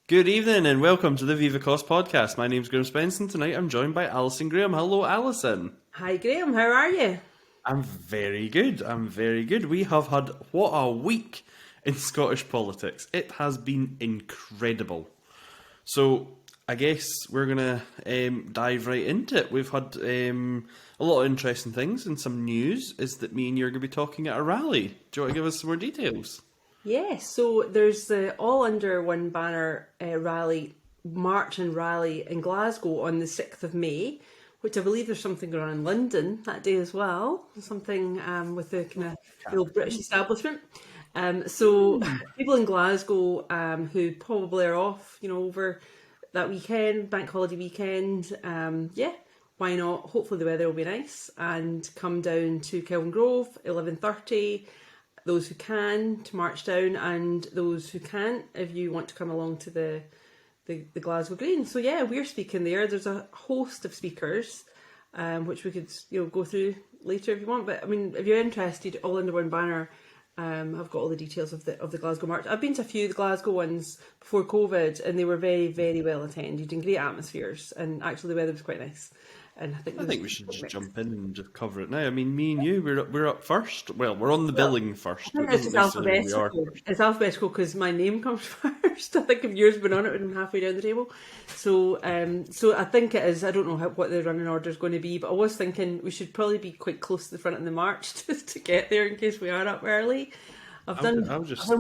Good evening and welcome to the ViveEcosse podcast. My name's Graham Spence and tonight I'm joined by Alison Graham. Hello, Alison. Hi Graham, how are you? I'm very good. We have had what a week in Scottish politics. It has been incredible. So I guess we're going to dive right into it. We've had a lot of interesting things, and some news is that me and you are going to be talking at a rally. Do you want to give us some more details? Yes, so there's the All Under One Banner march and rally in Glasgow on the 6th of May, which I believe there's something going on in London that day as well, something with the kind of the old British establishment. So people in Glasgow who probably are off, over that weekend, bank holiday weekend, why not? Hopefully the weather will be nice and come down to Kelvin Grove, 11:30. Those who can to march down, and those who can't, if you want to come along to the Glasgow Green. So yeah, we're speaking there. There's a host of speakers, which we could go through later if you want. But I mean, if you're interested, All Under One Banner. I've got all the details of the Glasgow march. I've been to a few of the Glasgow ones before COVID, and they were very, very well attended and great atmospheres. And actually, the weather was quite nice. And I think we should just jump in and just cover it now. I mean, me and you, we're up first. Well, we're on the billing first. I think it's alphabetical. It's alphabetical because my name comes first. I think if yours had been on it, I'm halfway down the table. So I think it is. I don't know what the running order is going to be, but I was thinking we should probably be quite close to the front of the march just to get there in case we are up early. I've done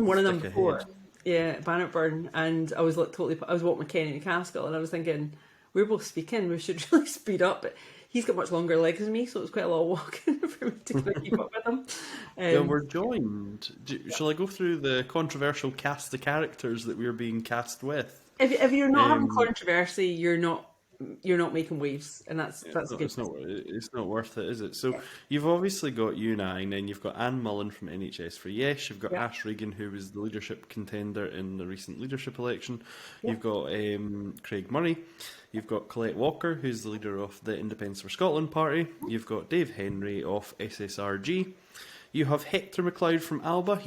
one of them before. Yeah, Bannockburn, and I was walking with Kenny and Caskill, and I was thinking, we're both speaking, we should really speed up. But he's got much longer legs than me, so it's quite a lot of walking for me to keep up with him. Yeah, we're joined. Shall I go through the controversial cast of characters that we're being cast with? If you're not having controversy, you're not making waves, and that's a good. It's not worth it, is it? So you've obviously got you and I, and then you've got Anne Mullen from NHS for Yes. You've got Ash Regan, who was the leadership contender in the recent leadership election. You've got Craig Murray. You've got Colette Walker, who's the leader of the Independence for Scotland party. You've got Dave Henry of SSRG. You have Hector MacLeod from Alba.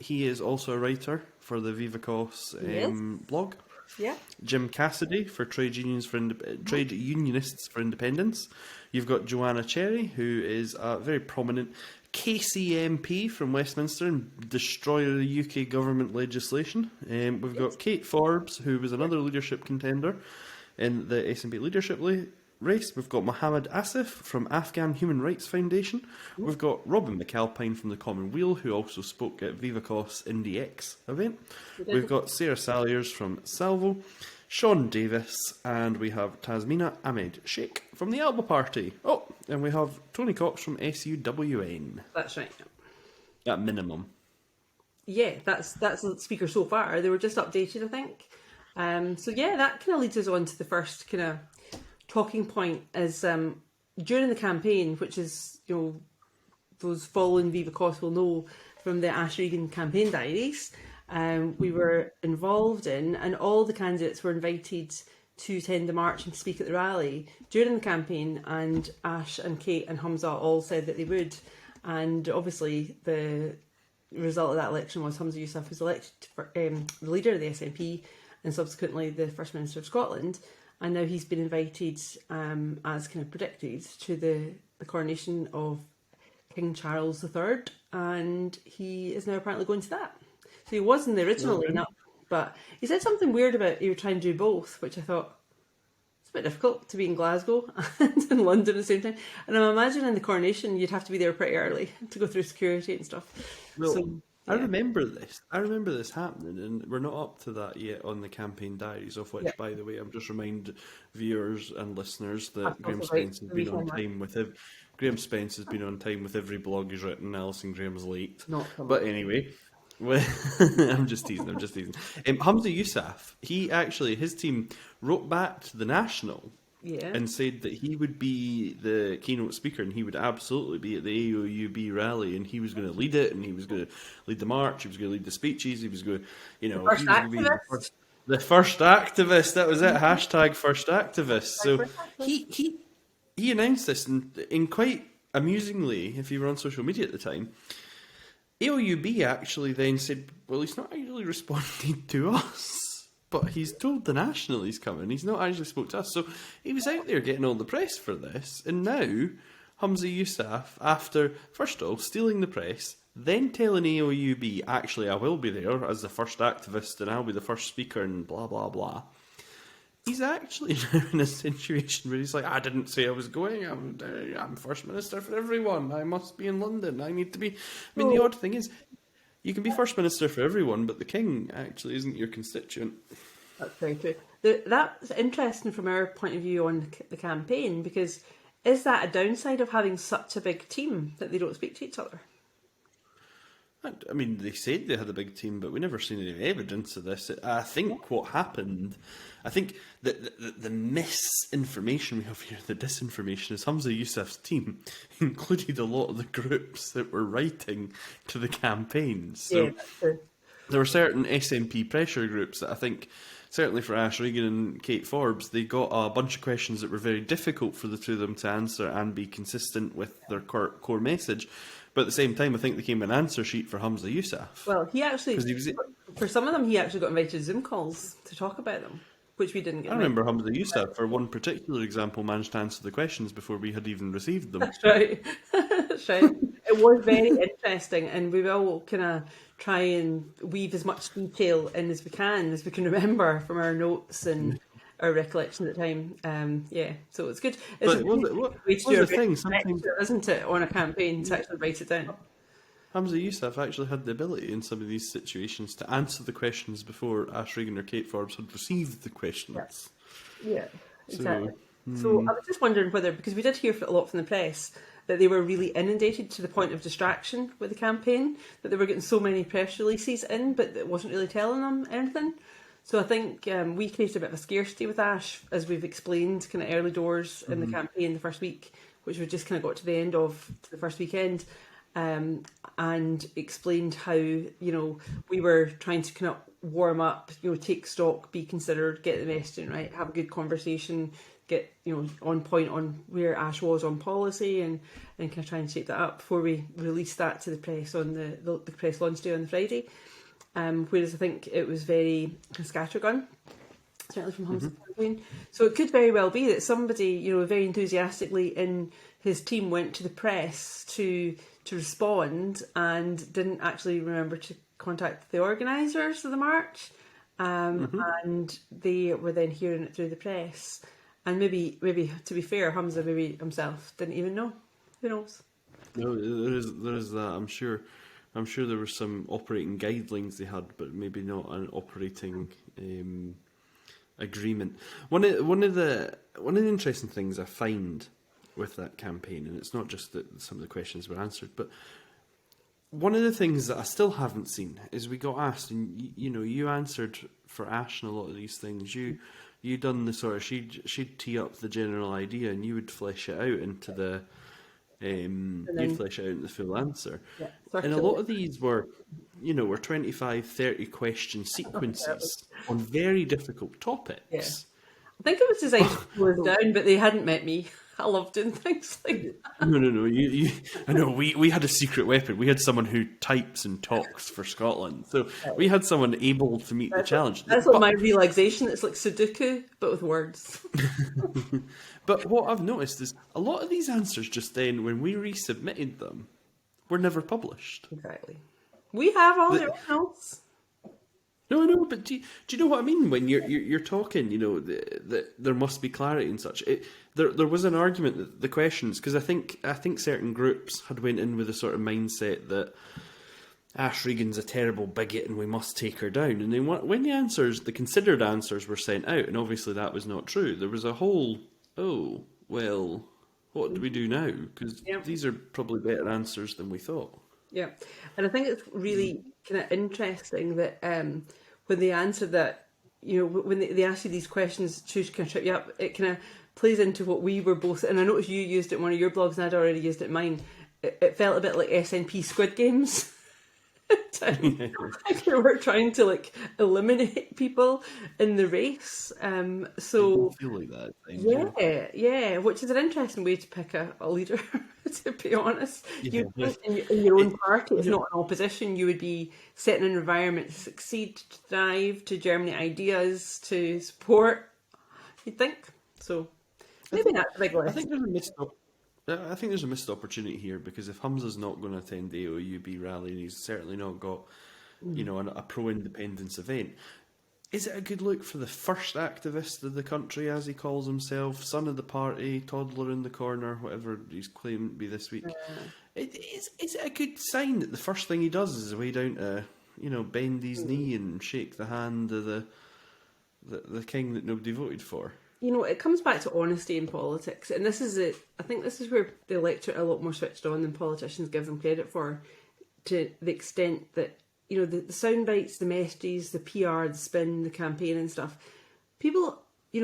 He is also a writer for the ViveEcosse blog. Yeah. Jim Cassidy for Trade Unionists for Independence. You've got Joanna Cherry, who is a very prominent KCMP from Westminster and destroyer of the UK government legislation. We've got Kate Forbes, who was another leadership contender in the SNP leadership race. We've got Mohammed Asif from Afghan Human Rights Foundation. We've got Robin McAlpine from the Common Wheel, who also spoke at ViveEcosse IndieX event. We've got Sarah Saliers from Salvo, Sean Davis, and we have Tasmina Ahmed Sheikh from the Alba Party. Oh, and we have Tony Cox from SUWN. That's right. At minimum. Yeah, that's the speaker so far. They were just updated, I think. So yeah, that kind of leads us on to the first kind of talking point is during the campaign, which is, those following ViveEcosse will know from the Ash Regan campaign diaries, we were involved in, and all the candidates were invited to attend the march and speak at the rally during the campaign, and Ash and Kate and Hamza all said that they would, and obviously the result of that election was Hamza Yousaf was elected for, the leader of the SNP and subsequently the First Minister of Scotland. And now he's been invited, as kind of predicted, to the coronation of King Charles III, and he is now apparently going to that. So he was in the original lineup, but he said something weird about he would try and do both, which I thought, it's a bit difficult to be in Glasgow and in London at the same time. And I'm imagining the coronation, you'd have to be there pretty early to go through security and stuff. Well, so, I remember this happening, and we're not up to that yet on the campaign diaries, of which, by the way, I'm just remind viewers and listeners that Graham Spence has been on time with Graham Spence has been on time with every blog he's written. Alison Graham's late, but anyway, I'm just teasing. Hamza Yousaf, his team wrote back to the National. Yeah. And said that he would be the keynote speaker and he would absolutely be at the AOUB rally and he was going to lead it and he was going to lead the march, he was going to lead the speeches, he was going to, the first activist, that was it, hashtag first activist. So he announced this in quite amusingly, if you were on social media at the time. AOUB actually then said, well, he's not actually responded to us. but he's told the National he's coming. He's not actually spoke to us. So he was out there getting all the press for this, and now Humza Yousaf, after, first of all, stealing the press, then telling AOUB, actually, I will be there as the first activist and I'll be the first speaker and blah, blah, blah. He's actually now in a situation where he's like, I didn't say I was going. I'm First Minister for everyone. I must be in London. I need to be... I mean, the odd thing is, you can be First Minister for everyone, but the King actually isn't your constituent. That's very true. That's interesting from our point of view on the campaign, because is that a downside of having such a big team that they don't speak to each other? I mean, they said they had a big team, but we never seen any evidence of this. I think what happened, I think that the misinformation we have here, the disinformation, is Humza Yousaf's team included a lot of the groups that were writing to the campaigns. So Yeah, that's true. there were certain SNP pressure groups that I think, certainly for Ash Regan and Kate Forbes, they got a bunch of questions that were very difficult for the two of them to answer and be consistent with their core message. But at the same time, I think they came with an answer sheet for Humza Yousaf. Well, he actually, for some of them, he actually got invited to Zoom calls to talk about them, which we didn't get. I remember Humza Yousaf, for one particular example, managed to answer the questions before we had even received them. That's right. That's right. It was very interesting, and we will kind of try and weave as much detail in as we can remember from our notes and our recollection at the time. Yeah, so it's good. It's But what was the thing? Sometimes, isn't it, on a campaign to actually write it down? Hamza Yousaf actually had the ability in some of these situations to answer the questions before Ash Regan or Kate Forbes had received the questions. Yeah, exactly. So I was just wondering whether, because we did hear a lot from the press, that they were really inundated to the point of distraction with the campaign, that they were getting so many press releases in, but it wasn't really telling them anything. So I think we created a bit of a scarcity with Ash, as we've explained, kind of early doors in the campaign the first week, which we just kind of got to the end of the first weekend, and explained how, we were trying to kind of warm up, take stock, be considered, get the messaging right, have a good conversation, get on point on where Ash was on policy, and kind of try and shape that up before we release that to the press on the press launch day on the Friday. Whereas I think it was very scattergun, certainly from Humza's campaign. So it could very well be that somebody, very enthusiastically in his team went to the press to respond and didn't actually remember to contact the organisers of the march, and they were then hearing it through the press. And maybe to be fair, Humza maybe himself didn't even know. Who knows? No, there is that. I'm sure there were some operating guidelines they had, but maybe not an operating agreement. One of the interesting things I find with that campaign, and it's not just that some of the questions were answered, but one of the things that I still haven't seen is we got asked, and you answered for Ash and a lot of these things. You done the sort of she'd tee up the general idea, and you would flesh it out into the. You'd flesh it out in the full answer. Yeah, and a lot of these were 25, 30 question sequences on very difficult topics. Yeah. I think it was designed to slow us down, but they hadn't met me. I love doing things like that. No. I know we had a secret weapon. We had someone who types and talks for Scotland, so we had someone able to meet the challenge. That's what my realisation. It's like Sudoku, but with words. But what I've noticed is a lot of these answers just then, when we resubmitted them, were never published. Exactly. We have all the originals. No, but do you know what I mean when you're talking? That there must be clarity and such. There was an argument that the questions, because I think certain groups had went in with a sort of mindset that Ash Regan's a terrible bigot and we must take her down. And then when the considered answers were sent out, and obviously that was not true, there was a whole, oh, well, what do we do now? Because these are probably better answers than we thought. Yeah, and I think it's really kind of interesting that when they answered that, when they ask you these questions to kind of trip you up, it kind of plays into what we were both, and I noticed you used it in one of your blogs and I'd already used it in mine. It felt a bit like SNP Squid Games. We're trying to like eliminate people in the race. It So did feel like that at times, yeah. yeah, which is an interesting way to pick a leader. To be honest, Yeah, you think in your own it, party, if you know, not an opposition, you would be setting an environment to succeed, to thrive, to germinate ideas, to support. You'd think so. I Maybe think that's a big I list. think there's a I think there's a missed opportunity here because if Hamza's not going to attend the AOUB rally and he's certainly not got, a pro-independence event, is it a good look for the first activist of the country, as he calls himself, son of the party, toddler in the corner, whatever he's claiming to be this week? Is it a good sign that the first thing he does is way down to, bend his knee and shake the hand of the king that nobody voted for? It comes back to honesty in politics, and this is it. I think this is where the electorate are a lot more switched on than politicians give them credit for, to the extent that the sound bites, the messages, the PR, the spin, the campaign, and stuff. People,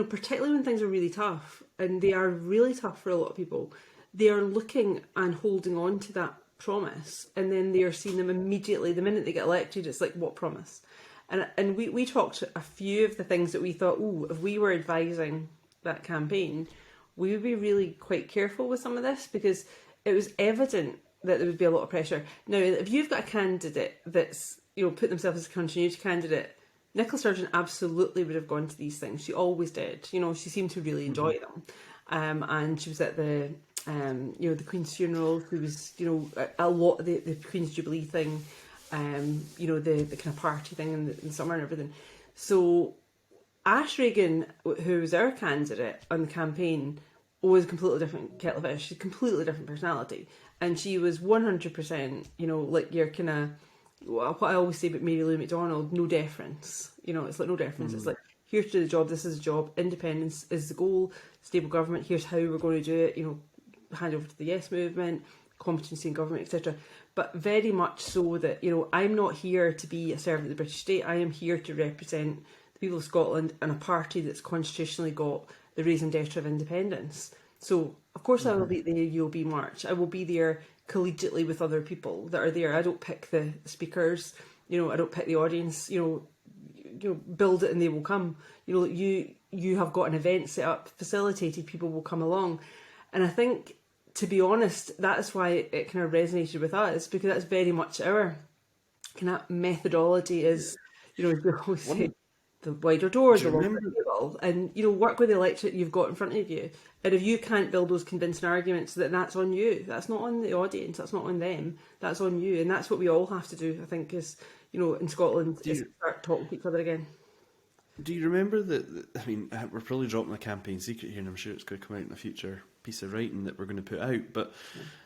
particularly when things are really tough, and they are really tough for a lot of people, they are looking and holding on to that promise, and then they are seeing them immediately the minute they get elected. It's like, what promise? And we talked a few of the things that we thought, if we were advising that campaign, we would be really quite careful with some of this, because it was evident that there would be a lot of pressure. Now, if you've got a candidate that's put themselves as a continuity candidate, Nicola Sturgeon absolutely would have gone to these things. She always did. She seemed to really enjoy them, and she was at the the Queen's funeral. There was a lot of the Queen's Jubilee thing. The kind of party thing in the summer and everything. So Ash Regan, who was our candidate on the campaign, was a completely different kettle of fish. She's a completely different personality. And she was 100%, like your kind of, what I always say about Mary Lou McDonald, no deference. It's like no deference. It's like, here to do the job, this is the job, independence is the goal, stable government, here's how we're going to do it, hand over to the Yes movement, competency in government, etc. But very much so that, I'm not here to be a servant of the British state. I am here to represent the people of Scotland and a party that's constitutionally got the raison d'etre of independence. So, of course, I will be at the UOB march. I will be there collegiately with other people that are there. I don't pick the speakers. I don't pick the audience. Build it and they will come. You have got an event set up, facilitated. People will come along, and I think, to be honest, that's why it kind of resonated with us, because that's very much our kind of methodology. Is as we always say, the wider doors, Do the you longer remember? the table, and work with the electorate you've got in front of you. And if you can't build those convincing arguments, then that's on you. That's not on the audience. That's not on them. That's on you. And that's what we all have to do, I think, is in Scotland, is start talking to each other again. Do you remember that? I mean, we're probably dropping a campaign secret here, and I'm sure it's going to come out in a future piece of writing that we're going to put out. But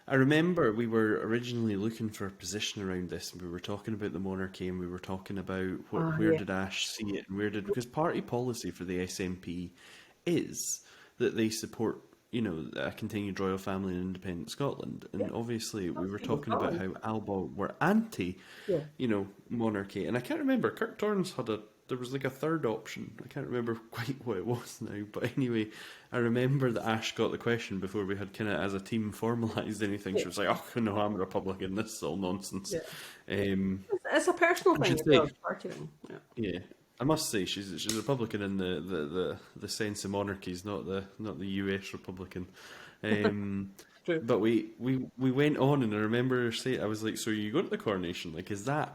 I remember we were originally looking for a position around this, and we were talking about the monarchy, and we were talking about where did Ash see it, and because party policy for the SNP is that they support a continued royal family in independent Scotland, and obviously we were talking about how Alba were anti, monarchy, and I can't remember. Kirk Torrance there was like a third option. I can't remember quite what it was now, but anyway, I remember that Ash got the question before we had kind of as a team formalised anything. She was like, "Oh no, I'm a Republican. This is all nonsense." It's a personal thing, it's a party thing. Yeah. I must say she's a Republican in the sense of monarchies, not the US Republican. But we went on, and I remember her saying, I was like, "So you go to the coronation? Like, is that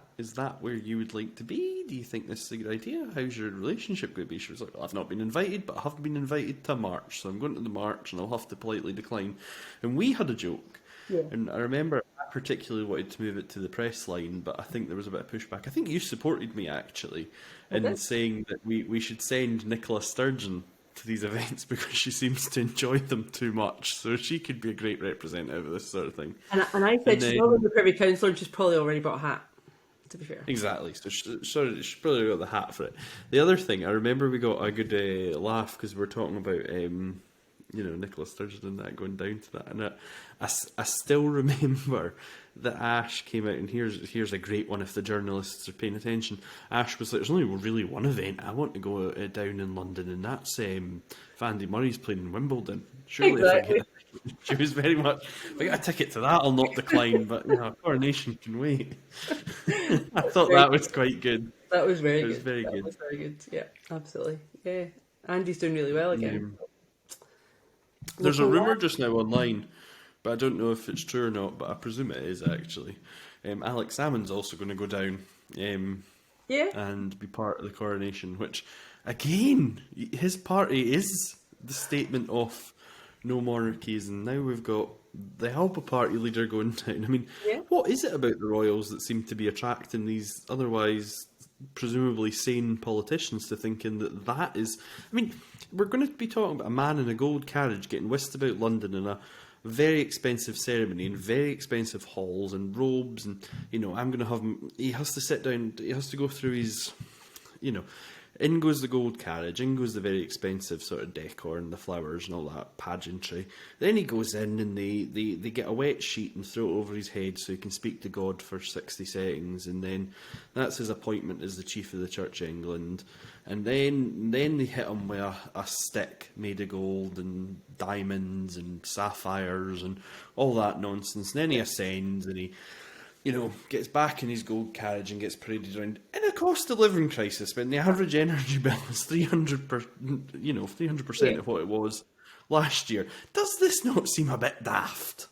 where you would like to be? Do you think this is a good idea? How's your relationship going to be?" She was like, "Well, I've not been invited, but I have been invited to a march, so I'm going to the march, and I'll have to politely decline." And we had a joke. Yeah. And I remember I particularly wanted to move it to the press line, but I think there was a bit of pushback. I think you supported me, actually, in saying that we should send Nicola Sturgeon to these events because she seems to enjoy them too much. So she could be a great representative of this sort of thing. And I said she's not the Privy Councillor, and she's probably already bought a hat, to be fair. Exactly. So she probably got the hat for it. The other thing, I remember we got a good laugh because we were talking about Nicola Sturgeon and that, going down to that, and I still remember that Ash came out, and here's a great one if the journalists are paying attention. Ash was like, "There's only really one event I want to go down in London, and that's Vandy Murray's playing in Wimbledon. Surely exactly. She was very much, if I get a ticket to that, I'll not decline, but Coronation can wait. I thought that was quite good. That was very It was good. very That good. was very good. Yeah, absolutely. Yeah, Andy's doing really well again. There's a Local rumour lad. just now online, but I don't know if it's true or not, but I presume it is actually. Alex Salmon's also going to go down Yeah, and be part of the coronation, which, again, his party is the statement of no monarchies, and now we've got the Alba Party leader going down. I mean, yeah. what is it about the royals that seem to be attracting these otherwise presumably sane politicians to thinking that that is... I mean, we're going to be talking about a man in a gold carriage getting whisked about London in a very expensive ceremony in very expensive halls and robes, and I'm going to have him... He has to sit down, he has to go through his... In goes the gold carriage, in goes the very expensive sort of decor and the flowers and all that pageantry. Then he goes in and they get a wet sheet and throw it over his head so he can speak to God for 60 seconds, and then that's his appointment as the Chief of the Church of England. And then they hit him with a stick made of gold and diamonds and sapphires and all that nonsense. And then he ascends and he gets back in his gold carriage and gets paraded around in a cost of living crisis when the average energy bill is 300% of what it was last year. Does this not seem a bit daft?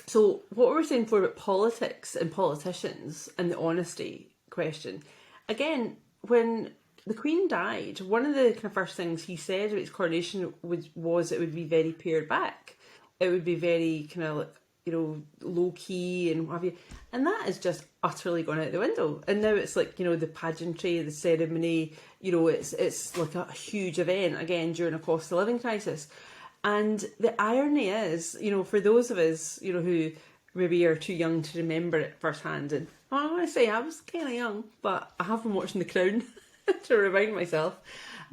So what we were saying before about politics and politicians and the honesty question, again, when the Queen died, one of the kind of first things he said about his coronation was it would be very pared back. It would be very kind of like, low key and what have you. And that is just utterly gone out the window. And now it's like, the pageantry, the ceremony, it's like a huge event, again, during a cost of living crisis. And the irony is, for those of us, who maybe are too young to remember it firsthand, and I want to say I was kind of young, but I have been watching The Crown to remind myself.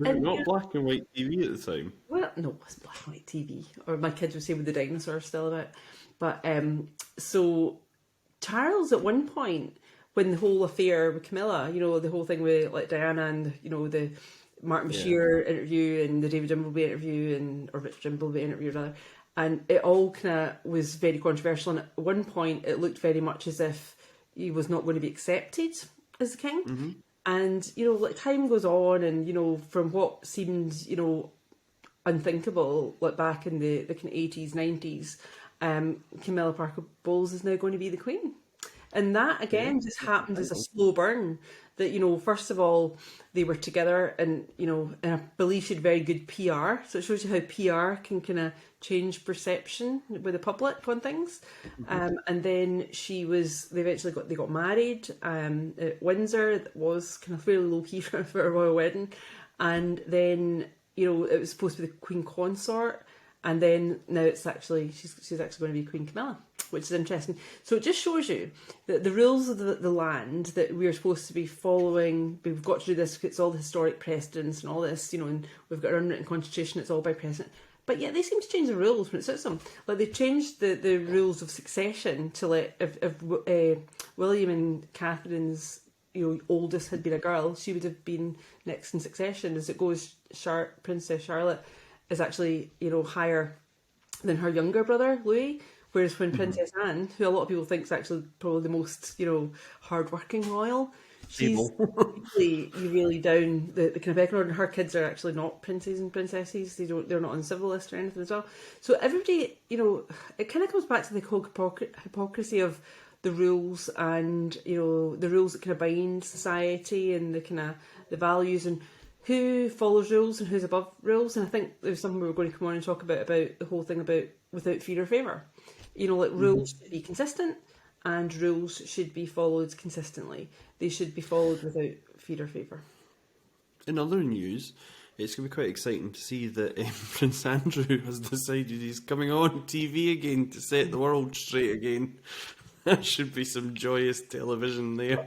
Was it not black and white TV at the time? Well, no, it was black and white TV, or my kids would say with the dinosaurs still about. But so Charles, at one point, when the whole affair with Camilla, the whole thing with like Diana and the Martin Bashir interview and the David Dimbleby interview or Rich Dimbleby interview rather, and it all kind of was very controversial. And at one point, it looked very much as if he was not going to be accepted as the king. Mm-hmm. And like time goes on, and from what seemed unthinkable, like back in the kind of 80s, 90s. Camilla Parker Bowles is now going to be the Queen. And that, again, just happened as a slow burn. That, first of all, they were together and, and I believe she had very good PR. So it shows you how PR can kind of change perception with the public on things. Mm-hmm. And then they got married at Windsor. That was kind of fairly low key for a royal wedding. And then, it was supposed to be the Queen Consort. And then now it's actually she's actually going to be Queen Camilla, which is interesting. So it just shows you that the rules of the land that we're supposed to be following, we've got to do this, it's all the historic precedents and all this, and we've got an unwritten constitution, it's all by precedent. But yet they seem to change the rules when it suits them. Like they changed the rules of succession to let if William and Catherine's oldest had been a girl, she would have been next in succession. As it goes, Princess Charlotte is actually, higher than her younger brother, Louis. Whereas when Princess Anne, who a lot of people think is actually probably the most, hard-working royal, she's really down the kind of pecking order. And her kids are actually not princes and princesses. They're not on civil list or anything as well. So everybody, it kind of comes back to the whole hypocrisy of the rules and, the rules that kind of bind society and the kind of the values and who follows rules and who's above rules. And I think there's something we were going to come on and talk about the whole thing about without fear or favour. Rules should be consistent and rules should be followed consistently. They should be followed without fear or favour. In other news, it's going to be quite exciting to see that Prince Andrew has decided he's coming on TV again to set the world straight again. That should be some joyous television there.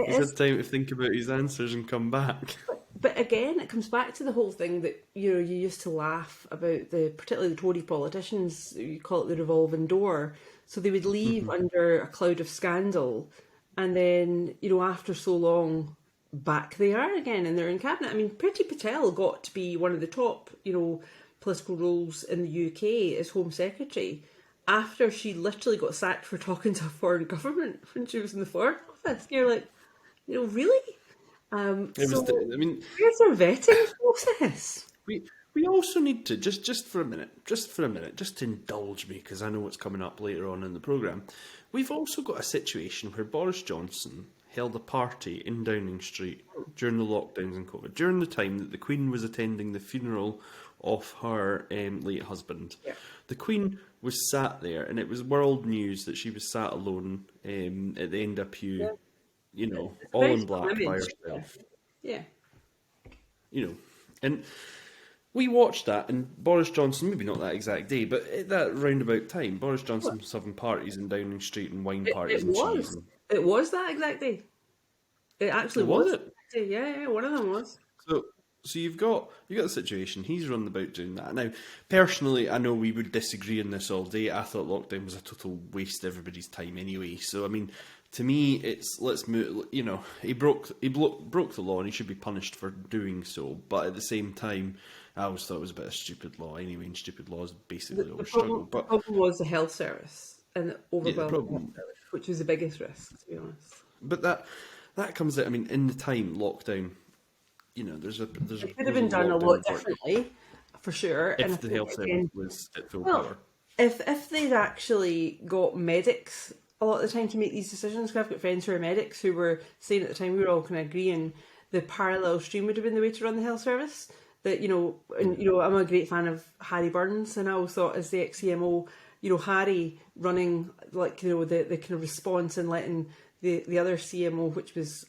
He's had time to think about his answers and come back. But again, it comes back to the whole thing that you used to laugh about particularly the Tory politicians. You call it the revolving door. So they would leave under a cloud of scandal, and then after so long, back they are again, and they're in cabinet. I mean, Priti Patel got to be one of the top political roles in the UK as Home Secretary after she literally got sacked for talking to a foreign government when she was in the Foreign Office. You're like, really? It was. So I mean, where's our vetting process? we also need to just for a minute, just to indulge me because I know what's coming up later on in the programme. We've also got a situation where Boris Johnson held a party in Downing Street during the lockdowns and COVID, during the time that the Queen was attending the funeral of her late husband. Yeah. The Queen was sat there, and it was world news that she was sat alone at the end of a pew, It's a all very in strong black by image. herself. Yeah. And we watched that, and Boris Johnson, maybe not that exact day, but at that roundabout time, Boris Johnson was having parties in Downing Street and wine parties It and cheese. was. It was that exact day. It actually Was was. it? That day. Yeah, one of them was. So you've got the situation. He's running about doing that. Now, personally, I know we would disagree on this all day. I thought lockdown was a total waste of everybody's time anyway. So I mean, to me, it's let's move. He broke the law, and he should be punished for doing so. But at the same time, I always thought it was a bit of a stupid law anyway, and stupid laws basically always struggle. But The problem was the health service and the overwhelming problem- health service, which was the biggest risk, to be honest. but that comes out. I mean, in the time lockdown, there's a It could have been done a lot differently, for sure. And I if the think, health service again, was at full well, power. if they'd actually got medics a lot of the time to make these decisions, because I've got friends who are medics who were saying at the time, we were all kind of agreeing, the parallel stream would have been the way to run the health service. That, I'm a great fan of Harry Burns, and I always thought as the ex-CMO, Harry running the kind of response and letting the other CMO, which was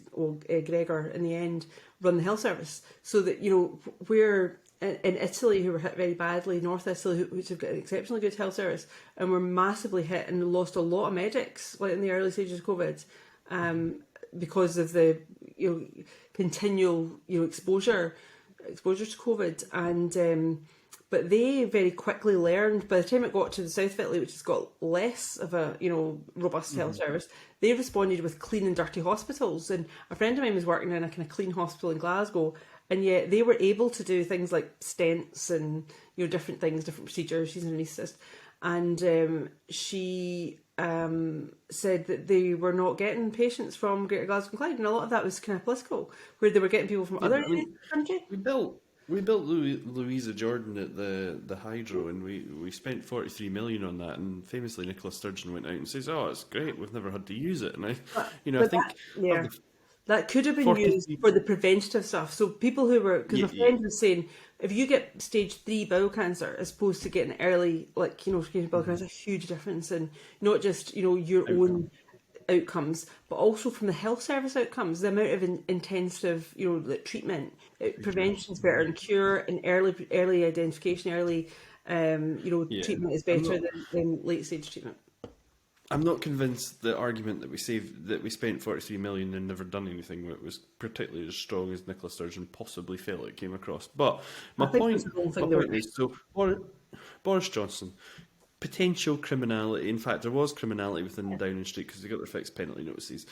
Gregor in the end, run the health service, so that we're in Italy, who were hit very badly, North Italy, which have got an exceptionally good health service, and were massively hit and lost a lot of medics, like in the early stages of COVID, because of the continual exposure to COVID, and but they very quickly learned, by the time it got to the south of Italy, which has got less of a robust health service, they responded with clean and dirty hospitals. And a friend of mine was working in a kind of clean hospital in Glasgow, and yet they were able to do things like stents and different things, different procedures. She's an anaesthetist, and she said that they were not getting patients from Greater Glasgow and Clyde, and a lot of that was kind of political, where they were getting people from other areas of the country. We built Louisa Jordan at the Hydro, and we spent 43 million on that. And famously, Nicola Sturgeon went out and says, "Oh, it's great. We've never had to use it." And I think that could have been used for the preventative stuff. So people who were, because my friend was saying, if you get stage 3 bowel cancer as opposed to getting early, stage bowel cancer, a huge difference in not just your own outcomes, but also from the health service outcomes. The amount of intensive treatment, prevention's better than cure, and early identification, early treatment is better than late stage treatment. I'm not convinced the argument that we spent 43 million and never done anything was particularly as strong as Nicola Sturgeon possibly felt it came across. But my point is, so Boris Johnson, potential criminality. In fact, there was criminality within Downing Street because they got their fixed penalty notices.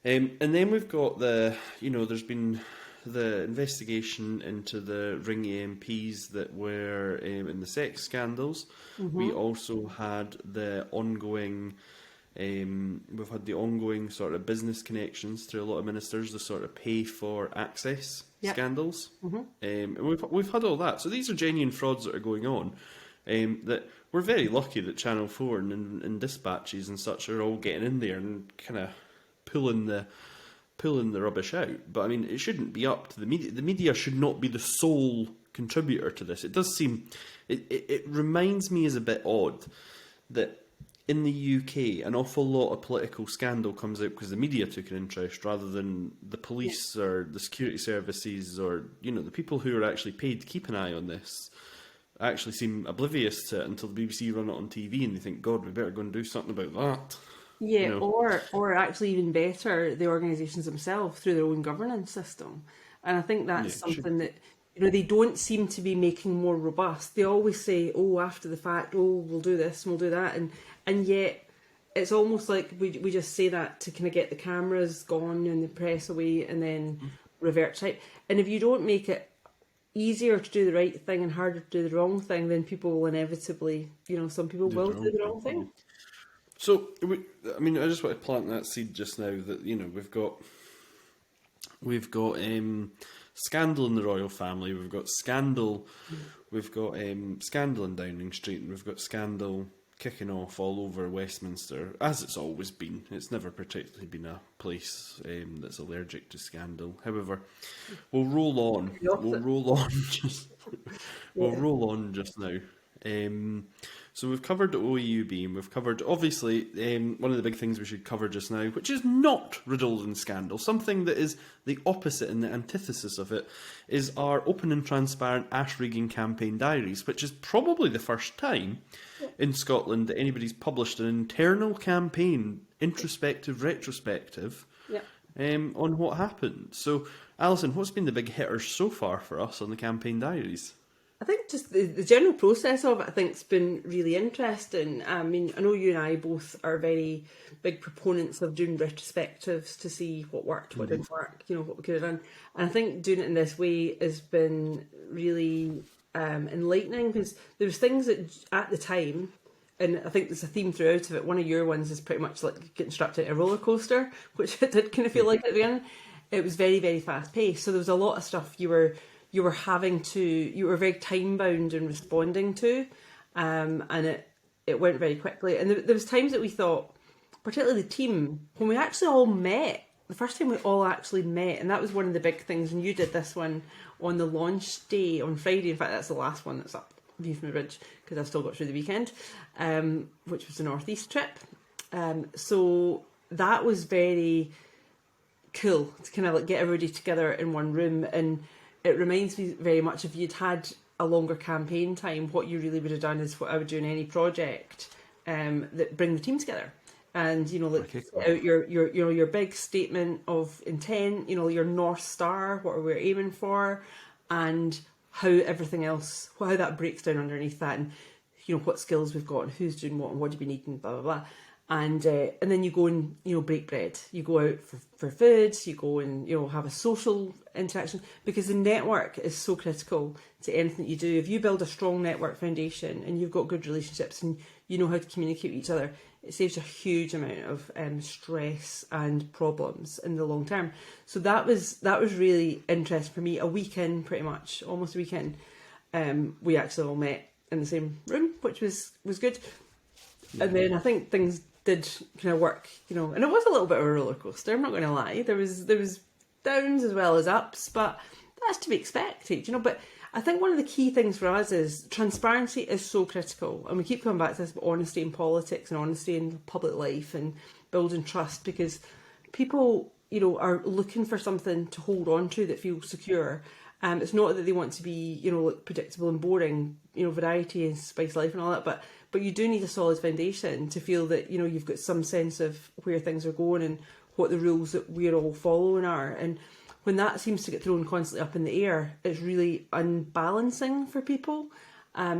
And then we've got there's been the investigation into the Ring MPs that were in the sex scandals. Mm-hmm. We also had the ongoing, we've had the ongoing sort of business connections through a lot of ministers, the sort of pay for access scandals. Mm-hmm. And we've had all that. So these are genuine frauds that are going on. That we're very lucky that Channel 4 and dispatches and such are all getting in there and kind of pulling the rubbish out. But I mean, it shouldn't be up to the media. The media should not be the sole contributor to this. It does seem, it reminds me as a bit odd that in the UK an awful lot of political scandal comes out because the media took an interest rather than the police or the security services or the people who are actually paid to keep an eye on this actually seem oblivious to it until the BBC run it on TV and they think, God, we better go and do something about that. Yeah, or actually even better, the organisations themselves through their own governance system. And I think that's something that they don't seem to be making more robust. They always say, after the fact, we'll do this and we'll do that, and yet it's almost like we just say that to kind of get the cameras gone and the press away and then revert type. And if you don't make it easier to do the right thing and harder to do the wrong thing, then people will inevitably, some people will do the wrong thing. So, I mean, I just want to plant that seed just now that we've got scandal in the royal family, we've got scandal, scandal in Downing Street, and we've got scandal kicking off all over Westminster, as it's always been. It's never particularly been a place that's allergic to scandal. However, we'll roll on. We'll roll on just now. So we've covered OEUB, and we've covered, obviously, one of the big things we should cover just now, which is not riddled in scandal. Something that is the opposite and the antithesis of it is our open and transparent Ash Regan campaign diaries, which is probably the first time in Scotland that anybody's published an internal campaign, introspective, retrospective, on what happened. So, Alison, what's been the big hitters so far for us on the campaign diaries? I think just the general process of it, I think, has been really interesting. I mean, I know you and I both are very big proponents of doing retrospectives to see what worked, what didn't work, what we could have done. And I think doing it in this way has been really enlightening, because there was things that at the time, and I think there's a theme throughout of it. One of your ones is pretty much like getting strapped into a roller coaster, which it did kind of feel like at the beginning. It was very, very fast paced. So there was a lot of stuff you were very time bound in responding to, and it went very quickly. And there was times that we thought, particularly the team, when we actually all met, the first time we all actually met, and that was one of the big things. And you did this one on the launch day on Friday. In fact, that's the last one that's up View from the Bridge, because I've still got through the weekend, which was the Northeast trip. So that was very cool to kind of like get everybody together in one room. And it reminds me very much, if you'd had a longer campaign time, what you really would have done is what I would do in any project, that bring the team together. And set out your big statement of intent, your North Star, what we're aiming for, and how everything else, how that breaks down underneath that, and what skills we've got, and who's doing what, and what do we need, and blah blah blah. And then you go and break bread. You go out for food. You go and have a social interaction, because the network is so critical to anything that you do. If you build a strong network foundation and you've got good relationships and you know how to communicate with each other, it saves a huge amount of stress and problems in the long term. So that was really interesting for me. A week in, pretty much, almost a week in, we actually all met in the same room, which was good. Yeah. And then I think things did kind of work, and it was a little bit of a roller coaster. I'm not going to lie. There was downs as well as ups, but that's to be expected, But I think one of the key things for us is transparency is so critical, and we keep coming back to this, but honesty in politics and honesty in public life and building trust, because people, are looking for something to hold on to that feels secure. It's not that they want to be, like predictable and boring, variety and spice life and all that, but you do need a solid foundation to feel that, you've got some sense of where things are going and what the rules that we're all following are. And when that seems to get thrown constantly up in the air, it's really unbalancing for people.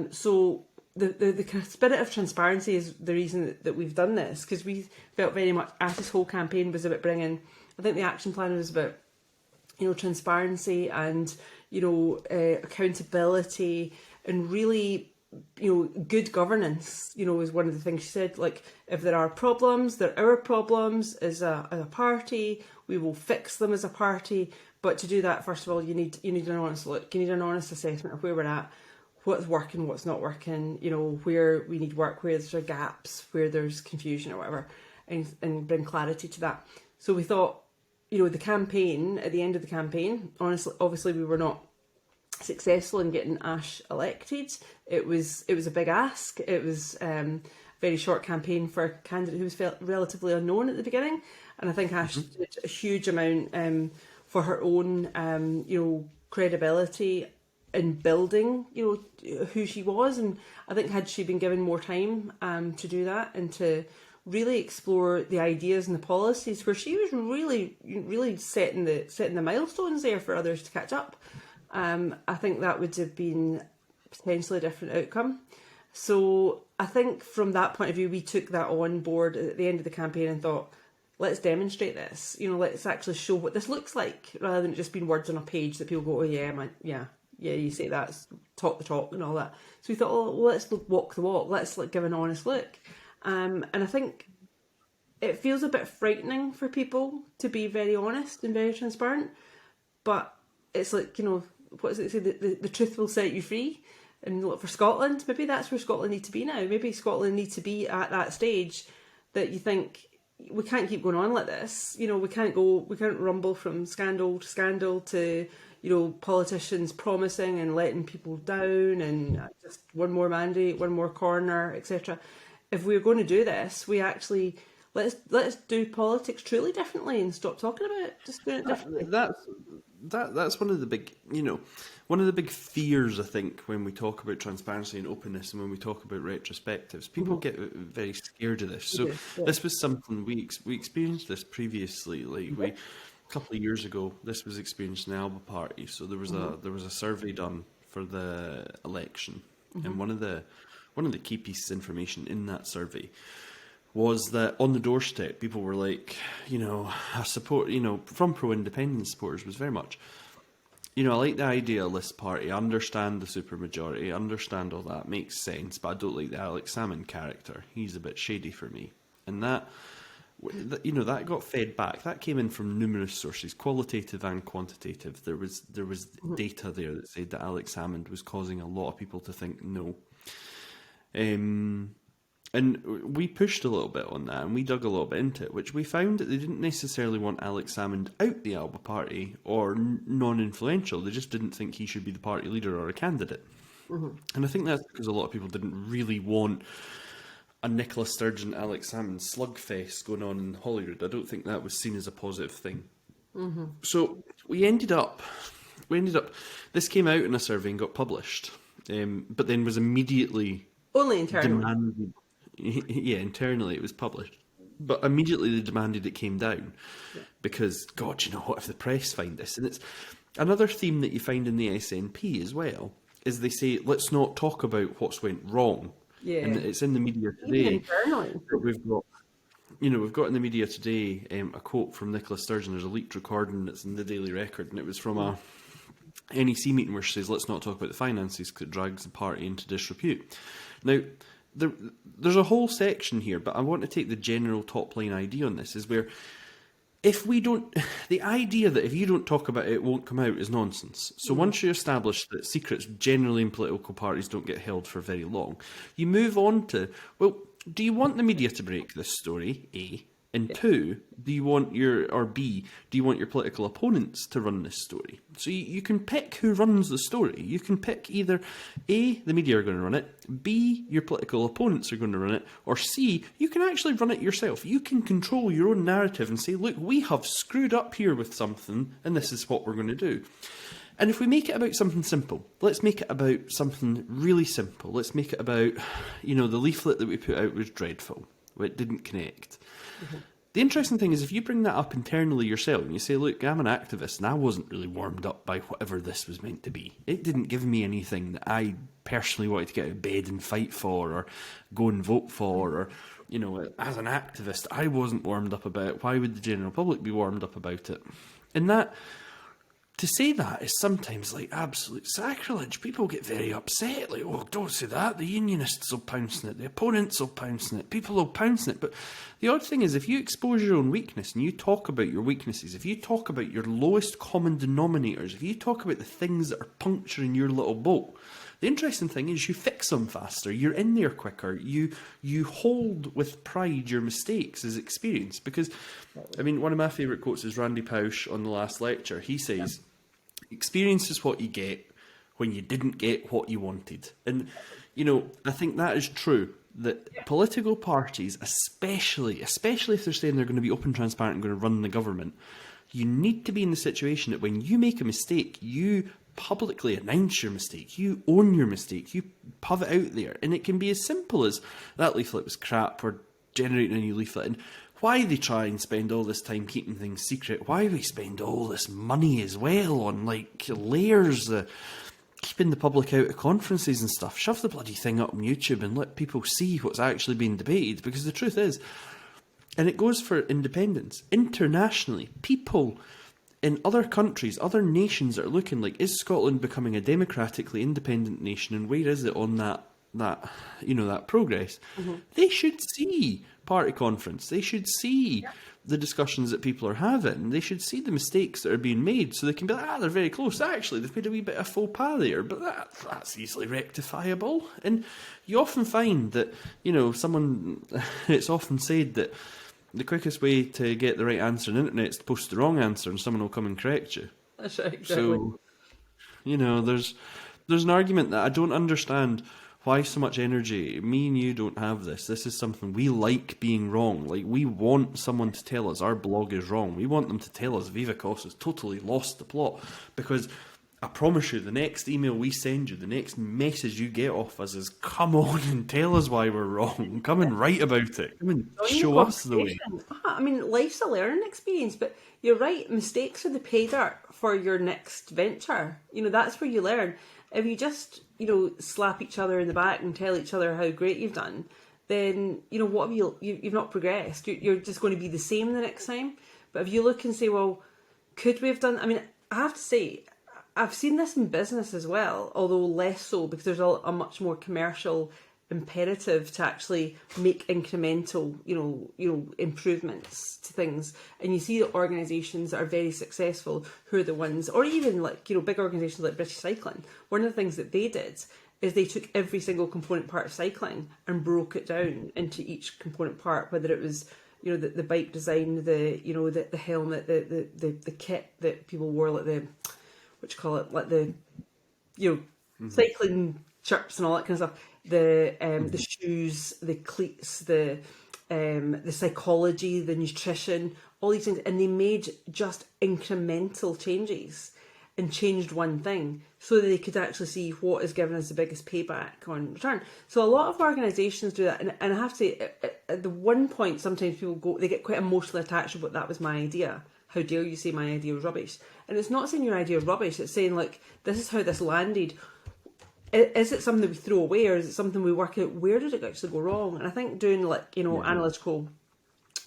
So the kind of spirit of transparency is the reason that we've done this, because we felt very much Ash's whole campaign was about bringing, I think the action plan was about, transparency and, accountability, and really, good governance, is one of the things she said. Like, if there are problems, they're our problems as a party. We will fix them as a party. But to do that, first of all, you need an honest look. You need an honest assessment of where we're at, what's working, what's not working. Where we need work, where there's gaps, where there's confusion or whatever, and bring clarity to that. So we thought, the campaign, at the end of the campaign, obviously we were not successful in getting Ash elected. It was a big ask. It was a very short campaign for a candidate who was relatively unknown at the beginning, and I think Ash did a huge amount for her own credibility in building who she was. And I think had she been given more time to do that and to really explore the ideas and the policies, where she was really setting the milestones there for others to catch up, I think that would have been potentially a different outcome. So I think from that point of view, we took that on board at the end of the campaign and thought, let's demonstrate this. Let's actually show what this looks like, rather than it just being words on a page that people go, oh yeah, yeah, you say that's talk the talk and all that. So we thought, oh, well, let's walk the walk. Let's give an honest look. And I think it feels a bit frightening for people to be very honest and very transparent. But it's like, what does it say? The truth will set you free. And for Scotland, maybe that's where Scotland need to be now. Maybe Scotland needs to be at that stage that you think, we can't keep going on like this. We can't rumble from scandal to scandal to, politicians promising and letting people down and just one more mandate, one more corner, etc. If we're going to do this, we actually let's do politics truly differently and stop talking about it. Just do it differently. That's one of the big, one of the big fears, I think, when we talk about transparency and openness and when we talk about retrospectives. People get very scared of this. So this was something we experienced this previously. Like a couple of years ago, this was experienced in the Alba Party. So there was a survey done for the election, and one of the key pieces of information in that survey was that on the doorstep, people were like, our support, from pro-independence supporters was very much, I like the idealist party, I understand the supermajority, I understand all that, makes sense, but I don't like the Alex Salmond character. He's a bit shady for me. And that got fed back. That came in from numerous sources, qualitative and quantitative. There was data there that said that Alex Salmond was causing a lot of people to think no. And we pushed a little bit on that, and we dug a little bit into it, which we found that they didn't necessarily want Alex Salmond out the Alba Party or non-influential. They just didn't think he should be the party leader or a candidate. And I think that's because a lot of people didn't really want a Nicola Sturgeon, Alex Salmond slugfest going on in Holyrood. I don't think that was seen as a positive thing. So we ended up, this came out in a survey and got published, but then was immediately only internally. Demanded, yeah, internally it was published, but immediately they demanded it came down because, God, what if the press find this? And it's another theme that you find in the SNP as well, is they say, let's not talk about what's went wrong. Yeah. And it's in the media today. We've got in the media today a quote from Nicola Sturgeon. There's a leaked recording that's in the Daily Record, and it was from a NEC meeting where she says, let's not talk about the finances because it drags the party into disrepute. Now, there's a whole section here, but I want to take the general top-line idea on this, is where the idea that if you don't talk about it, it won't come out is nonsense. So once you establish that secrets generally in political parties don't get held for very long, you move on to, well, do you want the media to break this story, A? And two, do you want your political opponents to run this story? So you can pick who runs the story. You can pick either A, the media are going to run it, B, your political opponents are going to run it, or C, you can actually run it yourself. You can control your own narrative and say, look, we have screwed up here with something, and this is what we're going to do. And if we make it about something simple, let's make it about something really simple. Let's make it about, the leaflet that we put out was dreadful. It didn't connect. The interesting thing is, if you bring that up internally yourself and you say, look, I'm an activist and I wasn't really warmed up by whatever this was meant to be. It didn't give me anything that I personally wanted to get out of bed and fight for or go and vote for, or, as an activist, I wasn't warmed up about it. Why would the general public be warmed up about it? And that, to say that is sometimes like absolute sacrilege. People get very upset, like, oh, don't say that. The unionists will pounce on it. The opponents will pounce on it. People will pounce on it. But the odd thing is, if you expose your own weakness and you talk about your weaknesses, if you talk about your lowest common denominators, if you talk about the things that are puncturing your little boat, the interesting thing is you fix them faster. You're in there quicker. You hold with pride your mistakes as experience. Because, one of my favourite quotes is Randy Pausch on the last lecture. He says, experience is what you get when you didn't get what you wanted. And, I think that is true. That political parties, especially if they're saying they're going to be open, transparent and going to run the government, you need to be in the situation that when you make a mistake, you publicly announce your mistake, you own your mistake, you put it out there. And it can be as simple as, that leaflet was crap, we're generating a new leaflet. And why they try and spend all this time keeping things secret, why we spend all this money as well on layers, keeping the public out of conferences and stuff. Shove the bloody thing up on YouTube and let people see what's actually being debated, because the truth is, and it goes for independence, internationally, people in other countries, other nations that are looking like, is Scotland becoming a democratically independent nation, and where is it on that progress? They should see party conference. They should see the discussions that people are having. They should see the mistakes that are being made, so they can be like, they're very close. Actually, they've made a wee bit of faux pas there, but that's easily rectifiable. And you often find that, it's often said that the quickest way to get the right answer on the internet is to post the wrong answer, and someone will come and correct you. That's right, exactly. So, there's an argument that I don't understand. Why so much energy? Me and you don't have this. This is something we like being wrong. Like, we want someone to tell us our blog is wrong. We want them to tell us ViveEcosse has totally lost the plot. Because I promise you, the next email we send you, the next message you get off us is, come on and tell us why we're wrong. Come and write about it. Come and show us the way. I mean, life's a learning experience, but you're right. Mistakes are the pay dirt for your next venture. That's where you learn. If you just, slap each other in the back and tell each other how great you've done, then, what have you've not progressed. You're just going to be the same the next time. But if you look and say, well, could we have done... I mean, I have to say, I've seen this in business as well, although less so, because there's a much more commercial imperative to actually make incremental, improvements to things. And you see that organisations that are very successful, who are the ones, or even big organisations like British Cycling, one of the things that they did is they took every single component part of cycling and broke it down into each component part, whether it was the bike design, the helmet, the kit that people wore, like the cycling chirps and all that kind of stuff. The shoes, the cleats, the psychology, the nutrition, all these things, and they made just incremental changes and changed one thing so that they could actually see what is giving us the biggest payback on return. So a lot of organisations do that, and I have to say, at the one point, sometimes people they get quite emotionally attached to, but that was my idea. How dare you say my idea was rubbish? And it's not saying your idea is rubbish, it's saying, this is how this landed. Is it something that we throw away, or is it something we work out, where did it actually go wrong? And I think doing analytical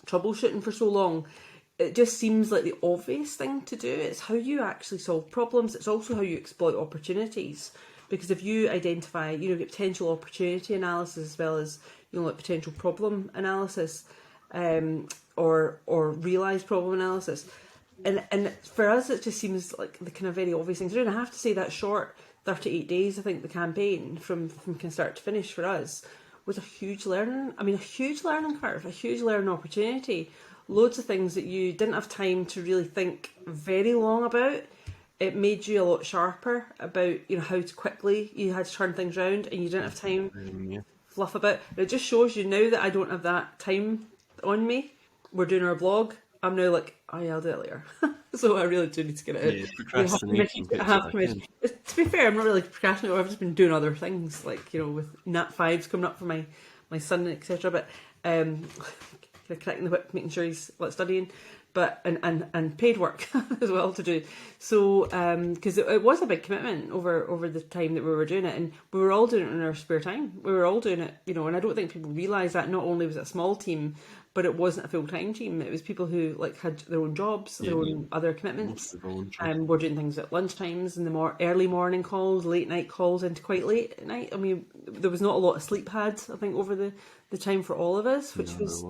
troubleshooting for so long, it just seems like the obvious thing to do. It's how you actually solve problems. It's also how you exploit opportunities. Because if you identify, get potential opportunity analysis as well as, potential problem analysis, or realised problem analysis. And for us, it just seems like the kind of very obvious things to do. And I have to say that short 38 days, I think, the campaign from kind of start to finish for us was a huge learning curve, a huge learning opportunity. Loads of things that you didn't have time to really think very long about. It made you a lot sharper about, how to quickly you had to turn things around, and you didn't have time fluff about. It just shows you now that I don't have that time on me. We're doing our blog. I'm now like, I'll do it later. So I really do need to get it out. Yeah, procrastination. I have committed. To be fair, I'm not really procrastinating. I've just been doing other things, with Nat 5s coming up for my son, etc. But cracking the whip, making sure he's studying, but and paid work as well to do. So because it was a big commitment over the time that we were doing it, and we were all doing it in our spare time. We were all doing it, and I don't think people realise that not only was it a small team, but it wasn't a full-time team. It was people who had their own jobs, their own other commitments. We're doing things at lunchtimes, in the early morning calls, late night calls into quite late at night. I mean, there was not a lot of sleep had, I think, over the time for all of us, which was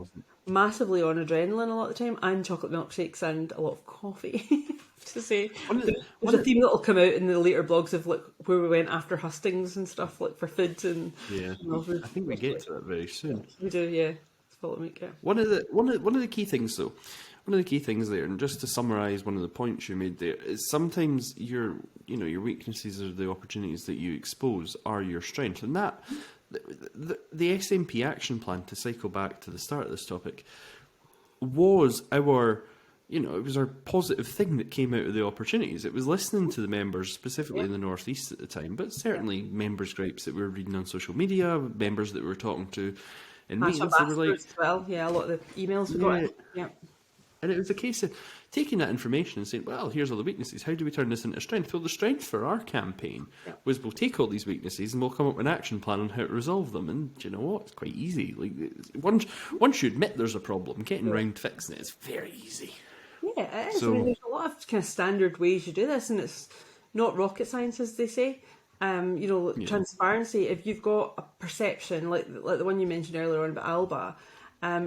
massively on adrenaline a lot of the time, and chocolate milkshakes and a lot of coffee. I have to say, there's a theme that'll come out in the later blogs of where we went after hustings and stuff for food and I think we get to that very soon. We do, yeah. One of the key things though, one of the key things there, and just to summarise one of the points you made there, is sometimes your weaknesses or the opportunities that you expose are your strength, and that the SNP action plan, to cycle back to the start of this topic, was our positive thing that came out of the opportunities. It was listening to the members, specifically in the North East at the time, but certainly members' gripes that we were reading on social media, members that we were talking to in meetings. They were as well. Yeah, a lot of the emails we got. Yeah. And it was a case of taking that information and saying, well, here's all the weaknesses. How do we turn this into strength? Well, the strength for our campaign was we'll take all these weaknesses and we'll come up with an action plan on how to resolve them. And do you know what? It's quite easy. Once you admit there's a problem, getting round fixing it is very easy. Yeah, it is. So, I mean, there's a lot of kind of standard ways you do this, and it's not rocket science, as they say. Transparency. If you've got a perception like the one you mentioned earlier on about Alba,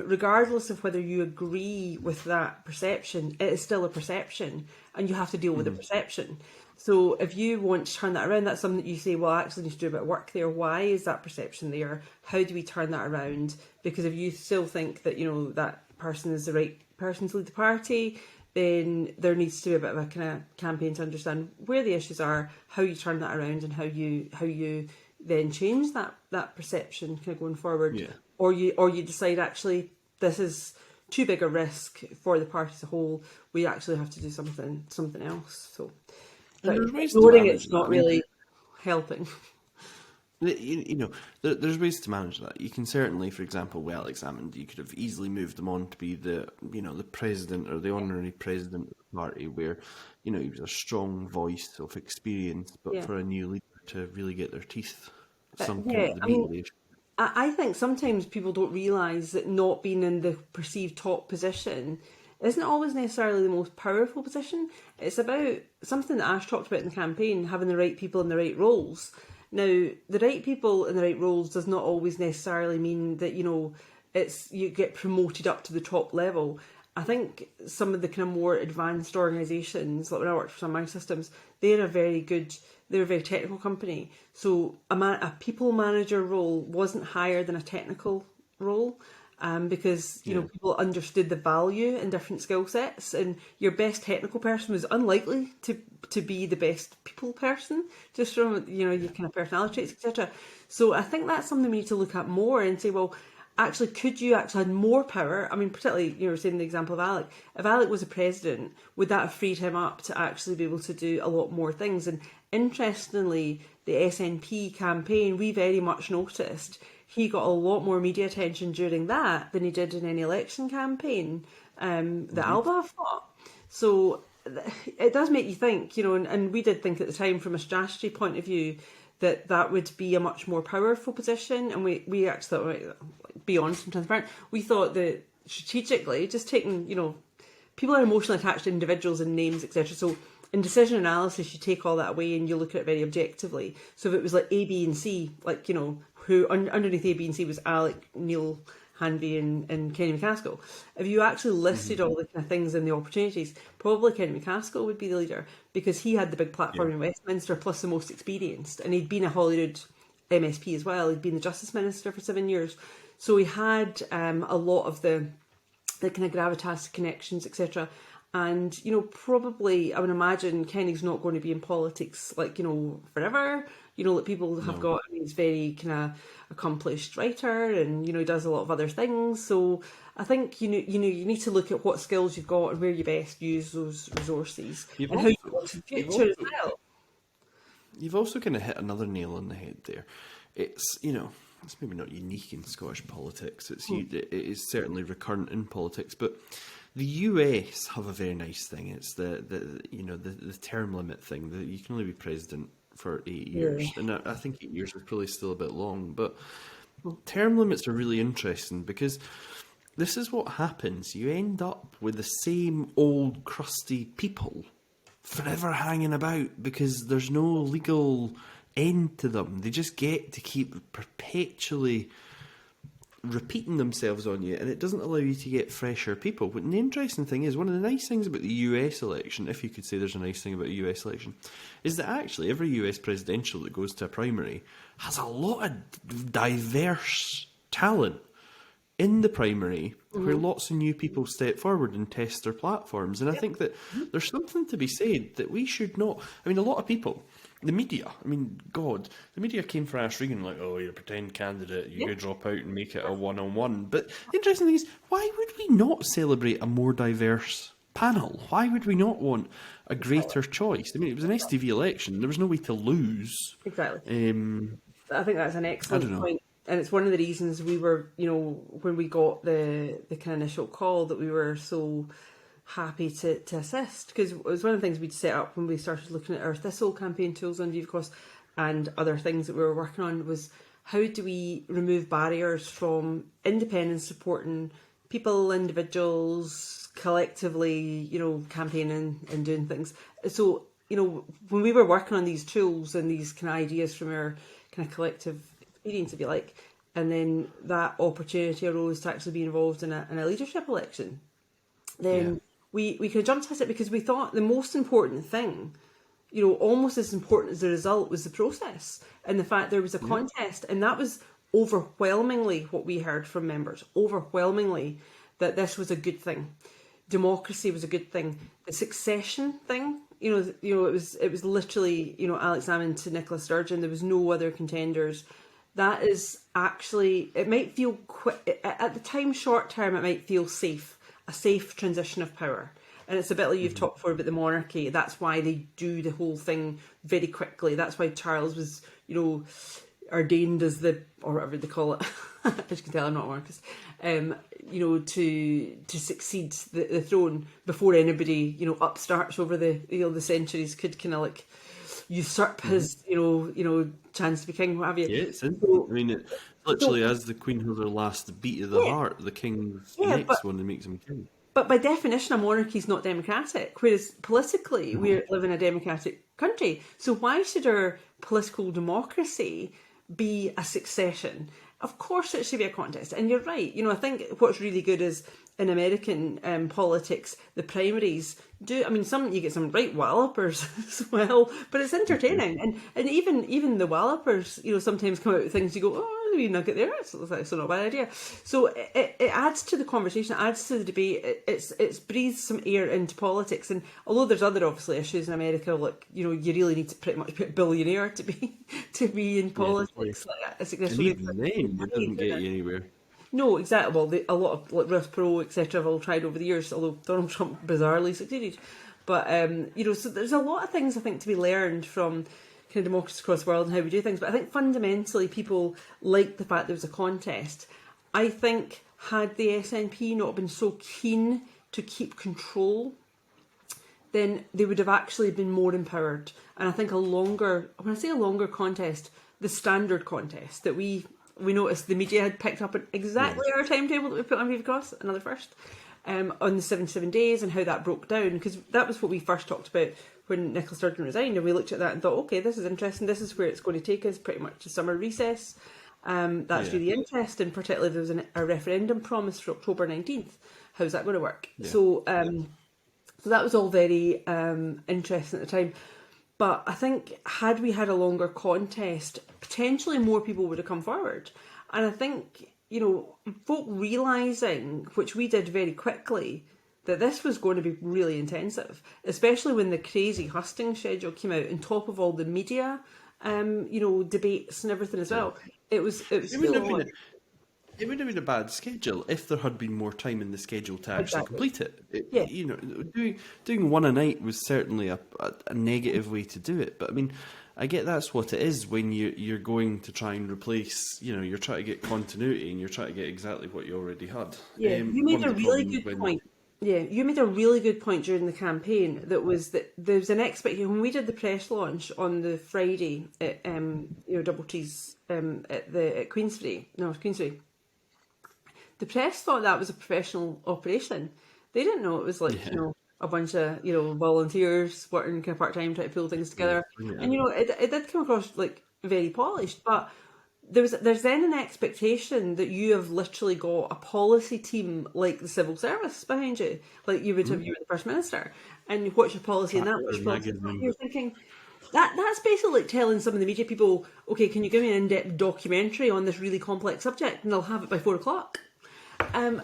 regardless of whether you agree with that perception, it is still a perception, and you have to deal with the perception. So if you want to turn that around, that's something that you say, well, I actually need to do a bit of work there. Why is that perception there? How do we turn that around? Because if you still think that, that person is the right person to lead the party, then there needs to be a bit of a kind of campaign to understand where the issues are, how you turn that around, and how you then change that perception kind of going forward. Yeah. Or you decide, actually, this is too big a risk for the party as a whole. We actually have to do something else. So, but ignoring it's not really helping. There's ways to manage that. You can certainly, for example, well examined, you could have easily moved them on to be the president or the honorary president of the party, where he was a strong voice of experience, but for a new leader to really get their teeth sunk into the meat of the issue. I think sometimes people don't realise that not being in the perceived top position isn't always necessarily the most powerful position. It's about something that Ash talked about in the campaign, having the right people in the right roles. Now, the right people in the right roles does not always necessarily mean that, you get promoted up to the top level. I think some of the kind of more advanced organisations, like when I worked for Sun Systems, they're a very technical company. So a people manager role wasn't higher than a technical role. Because people understood the value in different skill sets, and your best technical person was unlikely to be the best people person, just from your kind of personality traits, etc. So I think that's something we need to look at more and say, well, actually, could you actually have more power? I mean, particularly, saying the example of Alec. If Alec was a president, would that have freed him up to actually be able to do a lot more things? And interestingly, the SNP campaign, we very much noticed he got a lot more media attention during that than he did in any election campaign that Alba fought. So it does make you think, and we did think at the time from a strategy point of view that would be a much more powerful position. And we actually thought, right, be honest and transparent, we thought that strategically, just taking, people are emotionally attached to individuals and names, etc. So in decision analysis, you take all that away and you look at it very objectively. So if it was like A, B, and C, like, who underneath A, B, and C was Alec, Neil Hanvey, and Kenny McCaskill. If you actually listed all the kind of things and the opportunities, probably Kenny McCaskill would be the leader, because he had the big platform in Westminster, plus the most experienced, and he'd been a Holyrood MSP as well. He'd been the Justice Minister for 7 years, so he had a lot of the kind of gravitas, connections, etc. And probably I would imagine Kenny's not going to be in politics forever. That people have got. I mean, he's very kind of accomplished writer, and he does a lot of other things. So I think you need to look at what skills you've got and where you best use those resources, and how you want to future as well. You've also kind of hit another nail on the head there. It's it's maybe not unique in Scottish politics. It is certainly recurrent in politics, but the US have a very nice thing. It's the term limit thing, that you can only be president for 8 years. And I think 8 years is probably still a bit long, but term limits are really interesting, because this is what happens. You end up with the same old crusty people forever hanging about, because there's no legal end to them. They just get to keep perpetually repeating themselves on you, and it doesn't allow you to get fresher people. But the interesting thing is, one of the nice things about the US election, if you could say there's a nice thing about a US election, is that actually every US presidential that goes to a primary has a lot of diverse talent in the primary, where lots of new people step forward and test their platforms. And I think that there's something to be said that we should not. I mean, a lot of people, the media, the media came for Ash Regan like, oh, you're a pretend candidate, you go drop out and make it a one-on-one. But the interesting thing is, why would we not celebrate a more diverse panel? Why would we not want a greater choice? I mean, it was an STV election. There was no way to lose. Exactly. I think that's an excellent point. And it's one of the reasons we were, when we got the kind of initial call, that we were so happy to assist, because it was one of the things we'd set up when we started looking at our Thistle campaign tools on ViveEcosse and other things that we were working on, was how do we remove barriers from independents supporting people, individuals, collectively, campaigning and doing things. So, when we were working on these tools and these kind of ideas from our kind of collective experience, if you like, and then that opportunity arose to actually be involved in a leadership election, then we could have jumped at it because we thought the most important thing, almost as important as the result, was the process and the fact there was a contest. And that was overwhelmingly what we heard from members, overwhelmingly, that this was a good thing. Democracy was a good thing. The succession thing, it was literally, Alex Salmond to Nicola Sturgeon. There was no other contenders. That is actually, it might feel, at the time, short term, it might feel safe, a safe transition of power. And it's a bit like you've talked before about the monarchy. That's why they do the whole thing very quickly. That's why Charles was, ordained as or whatever they call it. As you can tell, I'm not a monarchist. To succeed the throne before anybody, upstarts over the centuries could kind of like usurp his, chance to be king, what have you. Yeah, it's instant. I mean, it literally, as the Queen has her last beat of the heart, the king's next one that makes him king. But by definition, a monarchy is not democratic, whereas politically we live in a democratic country. So why should our political democracy be a succession? Of course it should be a contest. And you're right. I think what's really good is in American politics, the primaries do. I mean, you get some right wallopers as well, but it's entertaining. And even the wallopers, sometimes come out with things you go, oh, wee nugget there. It's not a bad idea. So it adds to the conversation, it adds to the debate. It's breathes some air into politics. And although there's other obviously issues in America, like you really need to pretty much be a billionaire to be in politics. And even then, it doesn't get you anywhere. No, exactly. Well, a lot of like Ross Perot, etc., have all tried over the years, although Donald Trump bizarrely succeeded. But so there's a lot of things I think to be learned from kind of democracy across the world and how we do things. But I think fundamentally people like the fact there was a contest. I think had the SNP not been so keen to keep control, then they would have actually been more empowered. And I think when I say a longer contest, the standard contest that we noticed the media had picked up on exactly our timetable that we put on ViveEcosse, another first, on the 77 days and how that broke down, because that was what we first talked about when Nicola Sturgeon resigned, and we looked at that and thought, okay, this is interesting, this is where it's going to take us, pretty much to summer recess. That's really interesting, particularly there was a referendum promise for October 19th. How's that going to work? So that was all very interesting at the time. But I think had we had a longer contest, potentially more people would have come forward. And I think, folk realising, which we did very quickly, that this was going to be really intensive, especially when the crazy hustings schedule came out, on top of all the media, debates and everything as well. It would have been a bad schedule if there had been more time in the schedule to actually complete it. Doing one a night was certainly a negative way to do it. But I mean, I get that's what it is when you're going to try and replace. You're trying to get continuity and you're trying to get exactly what you already had. Yeah, you made a really good point. Yeah, you made a really good point during the campaign. That was that there's an expectation when we did the press launch on the Friday at Double T's at Queensferry. The press thought that was a professional operation. They didn't know it was like a bunch of volunteers working kind of part time trying to pull things together. And it did come across like very polished, but there's then an expectation that you have literally got a policy team like the civil service behind you, like you would have you were the First Minister, and what's your policy in that? Which policy? You're thinking that's basically like telling some of the media people, okay, can you give me an in-depth documentary on this really complex subject, and they'll have it by 4:00. And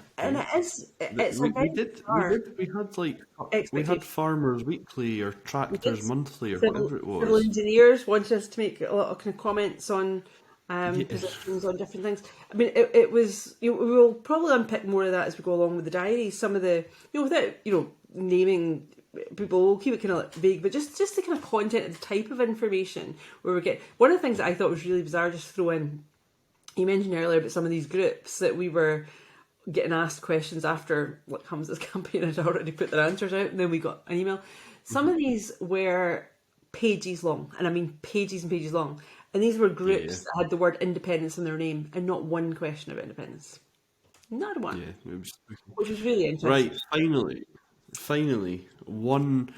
we had Farmers Weekly or Tractors Monthly or whatever it was. Civil engineers wanted us to make a lot of kind of comments on positions on different things. I mean, it was. We will probably unpick more of that as we go along with the diary. Some of the, without naming people, we'll keep it kind of vague, but just the kind of content and the type of information where we get. One of the things that I thought was really bizarre, just to throw in. You mentioned earlier about some of these groups that we were getting asked questions after what comes this campaign had already put their answers out, and then we got an email. Some of these were pages long, and I mean pages and pages long, and these were groups that had the word independence in their name and not one question about independence. Not one, Yeah, it was which was really interesting. right. Finally, one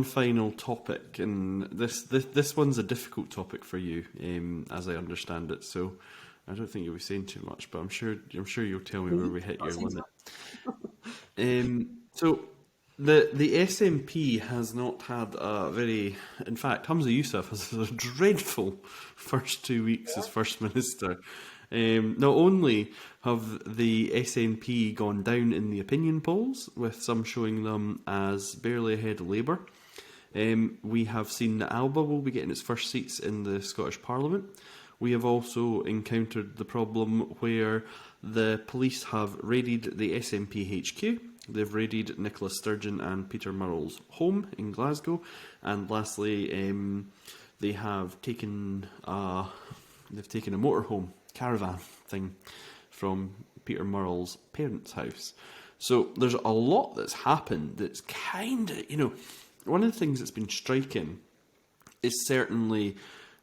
final topic, and this one's a difficult topic for you, as I understand it. So I don't think you'll be saying too much, but I'm sure you'll tell me where Please, we hit not your saying limit. so. So the SNP has not had a very, in fact, Hamza Yousaf has had a dreadful first 2 weeks as First Minister. Not only have the SNP gone down in the opinion polls, with some showing them as barely ahead of Labour, we have seen that Alba will be getting its first seats in the Scottish Parliament. We have also encountered the problem where the police have raided the SNP HQ. They've raided Nicola Sturgeon and Peter Murrell's home in Glasgow, and lastly, they have taken a motorhome caravan thing from Peter Murrell's parents' house. So there's a lot that's happened. That's kind of, one of the things that's been striking is certainly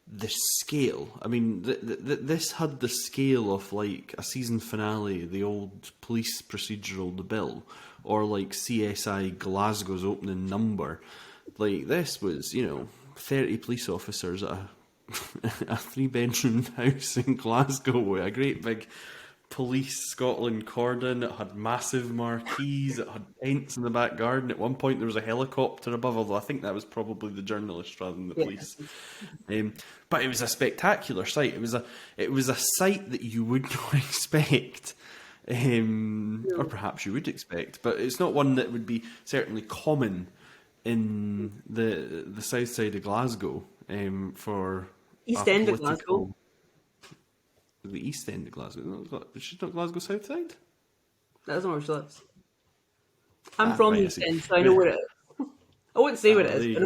the scale. I mean, this had the scale of like a season finale, the old police procedural, The Bill, or like CSI Glasgow's opening number. Like, this was, 30 police officers at a 3-bedroom house in Glasgow with a great big Police Scotland cordon. It had massive marquees. It had tents in the back garden. At one point, there was a helicopter above, although I think that was probably the journalists rather than the Yeah. police. But it was a spectacular sight. It was a sight that you would not expect, or perhaps you would expect, but it's not one that would be certainly common in the south side of Glasgow for East a End of political. Glasgow. The east end of Glasgow. She's not Glasgow south side? That isn't where she lives. I'm Ah, from right, the I East see. End, so I know where it is. I won't say where it There is, you but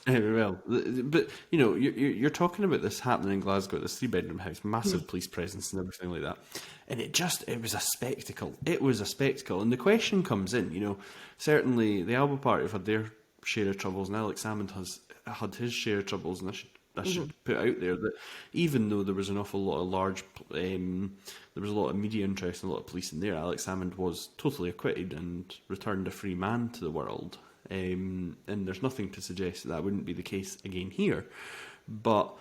I go. know. Well, but you're talking about this happening in Glasgow, this 3-bedroom house, massive police presence and everything like that, and it was a spectacle. It was a spectacle, and the question comes in. Certainly the Alba Party have had their share of troubles, and Alex Salmond has had his share of troubles, and I should put out there that even though there was an awful lot of there was a lot of media interest and a lot of police in there, Alex Salmond was totally acquitted and returned a free man to the world. And there's nothing to suggest that wouldn't be the case again here. But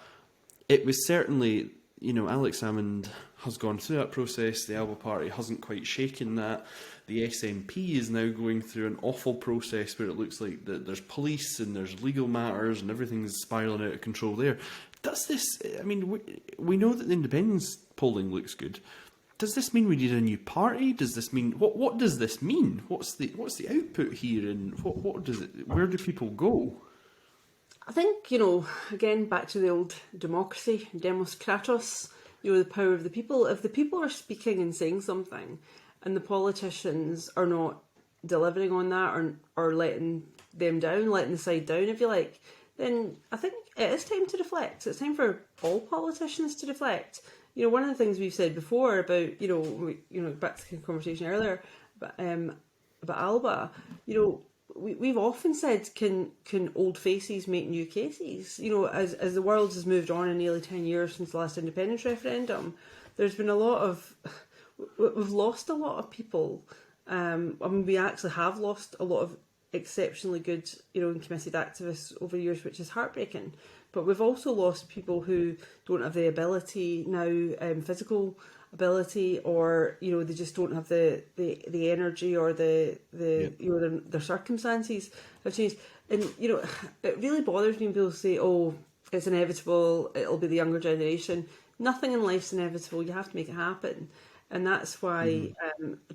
it was certainly, Alex Salmond has gone through that process. The Alba Party hasn't quite shaken that. The SNP is now going through an awful process where it looks like that there's police and there's legal matters and everything's spiralling out of control there. Does this, I mean, we know that the independence polling looks good. Does this mean we need a new party? Does this mean what does this mean? What's the output here, and what does it? Where do people go? I think, again, back to the old democracy, demos kratos, the power of the people. If the people are speaking and saying something, and the politicians are not delivering on that, or letting them down, letting the side down, if you like, then I think it is time to reflect. It's time for all politicians to reflect. One of the things we've said before about, back to the conversation earlier, about Alba, we've often said, can old faces make new cases? As the world has moved on in nearly 10 years since the last independence referendum, there's been we've lost a lot of people. We actually have lost a lot of exceptionally good, and committed activists over the years, which is heartbreaking. But we've also lost people who don't have the ability now, physical ability, or they just don't have the energy, or their circumstances have changed. And it really bothers me when people say, "Oh, it's inevitable. It'll be the younger generation." Nothing in life's inevitable. You have to make it happen. And that's why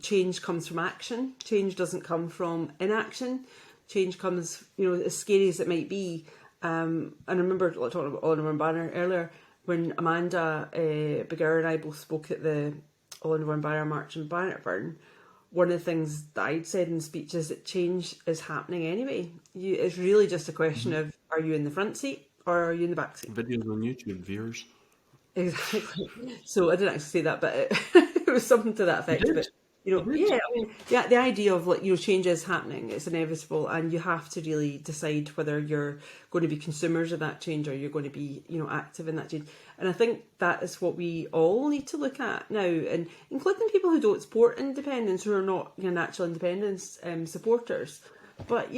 change comes from action. Change doesn't come from inaction. Change comes, as scary as it might be. And I remember talking about All in One Banner earlier, when Amanda Beguer and I both spoke at the All in One Banner March in Bannockburn. One of the things that I'd said in the speech is that change is happening anyway. It's really just a question of, are you in the front seat or are you in the back seat? Videos on YouTube, viewers. Exactly. So I didn't actually say that, but it was something to that effect. You But did? Yeah, I mean, the idea of like, change is happening, it's inevitable, and you have to really decide whether you're going to be consumers of that change or you're going to be, active in that change. And I think that is what we all need to look at now, and including people who don't support independence, who are not, natural independence supporters. But,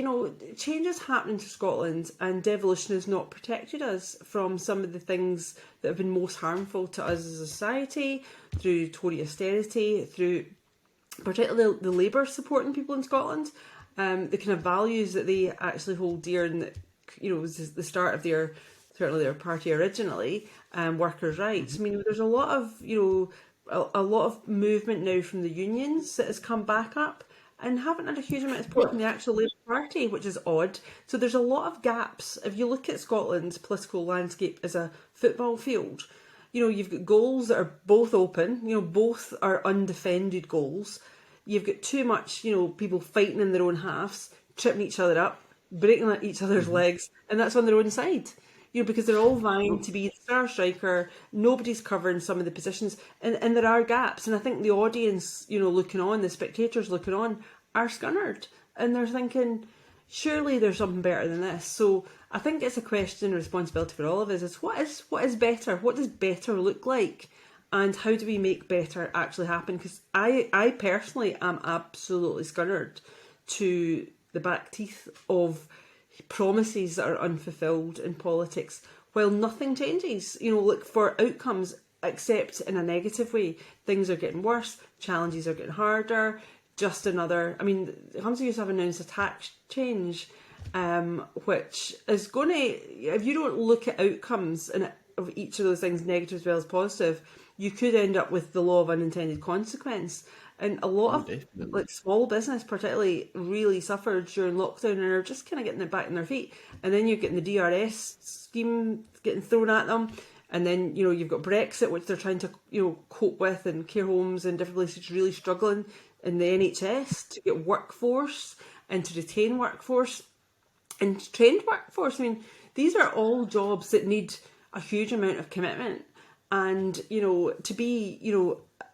change is happening to Scotland, and devolution has not protected us from some of the things that have been most harmful to us as a society, through Tory austerity, through particularly the Labour supporting people in Scotland, the kind of values that they actually hold dear, and that, was the start of certainly their party originally, workers' rights. I mean, there's a lot of, a lot of movement now from the unions that has come back up, and haven't had a huge amount of support from the actual Labour Party, which is odd. So there's a lot of gaps. If you look at Scotland's political landscape as a football field, you've got goals that are both open, both are undefended goals. You've got too much, people fighting in their own halves, tripping each other up, breaking each other's legs, and that's on their own side. Because they're all vying to be the star striker, nobody's covering some of the positions, and there are gaps. And I think the audience, looking on, the spectators looking on, are scunnered, and they're thinking, surely there's something better than this. So I think it's a question of responsibility for all of us. Is what is better? What does better look like? And how do we make better actually happen? Because I personally am absolutely scunnered to the back teeth of promises that are unfulfilled in politics, while nothing changes. Look for outcomes, except in a negative way. Things are getting worse, challenges are getting harder. Just another. I mean, Hamza Youssef have announced a tax change, which is going to, if you don't look at outcomes of each of those things, negative as well as positive, you could end up with the law of unintended consequence. And a lot of like small business, particularly, really suffered during lockdown and are just kind of getting it back on their feet. And then you're getting the DRS scheme getting thrown at them, and then you've got Brexit, which they're trying to cope with, and care homes and different places really struggling, in the NHS to get workforce and to retain workforce and trained workforce. I mean, these are all jobs that need a huge amount of commitment, and to be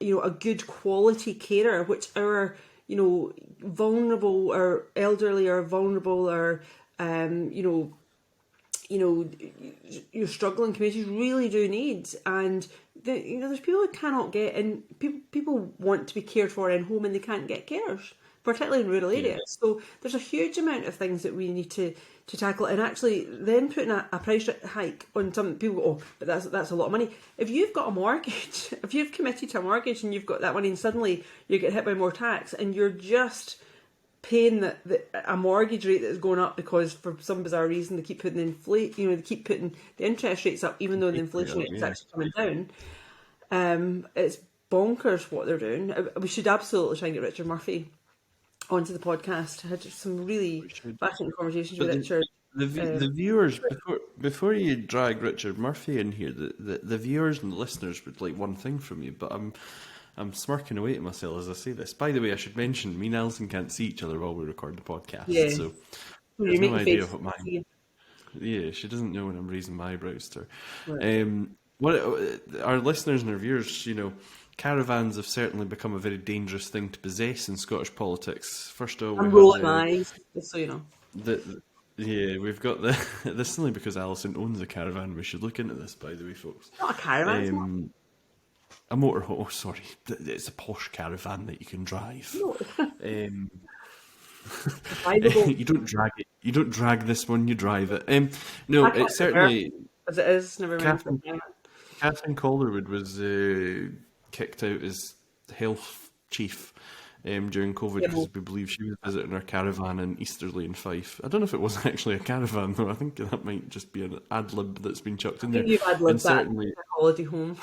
a good quality carer, which our vulnerable or elderly or vulnerable or your struggling communities really do need. And there's people who cannot get, and people want to be cared for in home, and they can't get carers, particularly in rural areas. So there's a huge amount of things that we need to tackle, and actually then putting a price hike on some people go, oh, but that's a lot of money. If you've got a mortgage, if you've committed to a mortgage and you've got that money, and suddenly you get hit by more tax, and you're just paying a mortgage rate that is going up because for some bizarre reason they keep putting they keep putting the interest rates up, even though the inflation rate is actually coming down. It's bonkers what they're doing. We should absolutely try and get Richard Murphy onto the podcast. I had some really fascinating conversations with Richard. The viewers, before you drag Richard Murphy in here, the viewers and the listeners would like one thing from you, but I'm smirking away to myself as I say this. By the way, I should mention, me and Alison can't see each other while we record the podcast, so there's no idea what mine. Yeah, she doesn't know when I'm raising my eyebrows to her. Right. What our listeners and our viewers, caravans have certainly become a very dangerous thing to possess in Scottish politics. First of all, I'm rolling my eyes, just so you know. We've got the. This is only because Alison owns a caravan. We should look into this, by the way, folks. Not a caravan. A motorhome. Oh, sorry, it's a posh caravan that you can drive. No. You don't drag it. You don't drag this one. You drive it. No, it's certainly as it is. Never mind. Catherine Calderwood was kicked out as health chief during COVID because we believe she was visiting her caravan in Easterley in Fife. I don't know if it was actually a caravan though. I think that might just be an ad lib that's been chucked in there. You've ad-libbed that holiday home.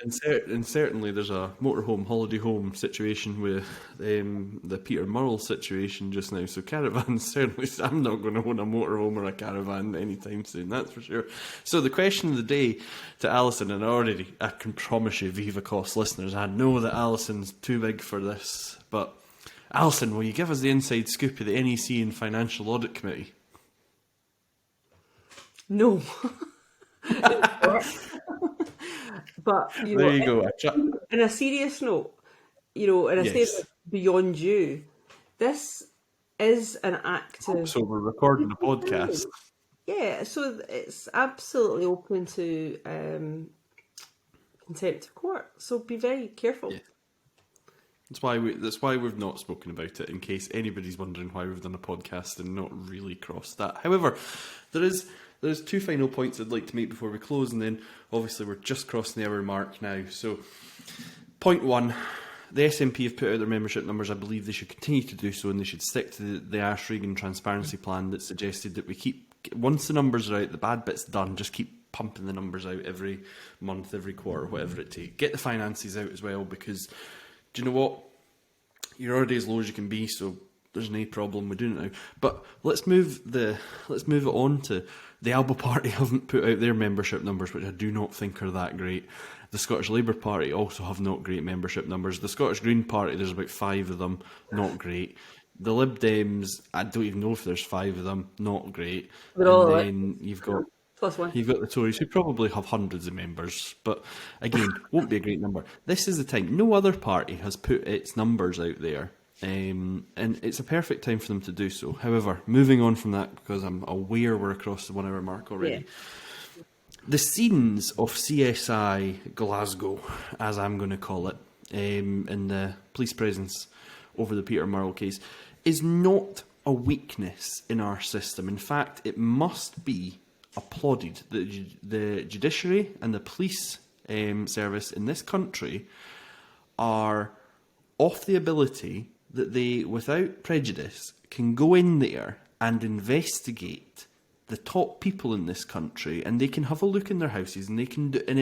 And certainly there's a motorhome, holiday home situation with the Peter Murrell situation just now. So caravans, certainly, I'm not going to own a motorhome or a caravan anytime soon, that's for sure. So the question of the day to Alison, and I can promise you, ViveEcosse listeners, I know that Alison's too big for this, but Alison, will you give us the inside scoop of the NEC and Financial Audit Committee? No. But there you go. In a serious note, and I say Yes. that beyond you, this is an active. So we're recording a podcast. Yeah, so it's absolutely open to contempt of court. So be very careful. Yeah. That's why we've not spoken about it, in case anybody's wondering why we've done a podcast and not really crossed that. However, there's two final points I'd like to make before we close, and then obviously we're just crossing the hour mark now. So, point one, the SNP have put out their membership numbers. I believe they should continue to do so, and they should stick to the Ash Regan transparency plan that suggested that we keep, once the numbers are out, the bad bit's done, just keep pumping the numbers out every month, every quarter, whatever it takes. Get the finances out as well, because do you know what? You're already as low as you can be, so there's no problem with doing it now. But let's move it on to the Alba Party haven't put out their membership numbers, which I do not think are that great. The Scottish Labour Party also have not great membership numbers. The Scottish Green Party, there's about 5 of them, not great. The Lib Dems, I don't even know if there's 5 of them, not great. We're And all then you've got +1. the Tories, who probably have hundreds of members, but again, won't be a great number. This is the time. No other party has put its numbers out there, and it's a perfect time for them to do so. However, moving on from that, because I'm aware we're across the 1 hour mark already. Yeah. The scenes of CSI Glasgow, as I'm going to call it, in the police presence over the Peter Murrell case, is not a weakness in our system. In fact, it must be applauded. The judiciary and the police service in this country are off the ability that they, without prejudice, can go in there and investigate the top people in this country, and they can have a look in their houses, and they can do, and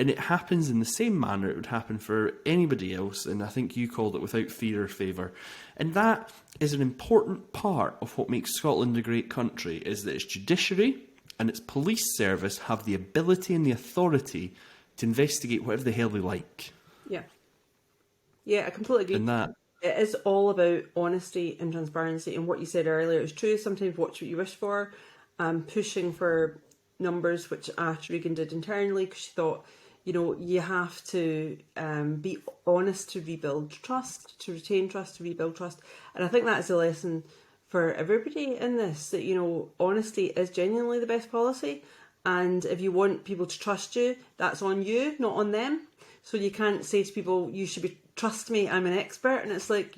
it happens in the same manner it would happen for anybody else. And I think you called it without fear or favour, and that is an important part of what makes Scotland a great country. Is that its judiciary and its police service have the ability and the authority to investigate whatever the hell they like. Yeah. Yeah, I completely agree. And that, it is all about honesty and transparency. And what you said earlier is true. Sometimes watch what you wish for. Pushing for numbers, which Ash Regan did internally, because she thought, you have to be honest to rebuild trust, to retain trust, to rebuild trust. And I think that's a lesson for everybody in this, that, honesty is genuinely the best policy. And if you want people to trust you, that's on you, not on them. So you can't say to people, you should trust me, I'm an expert. And it's like,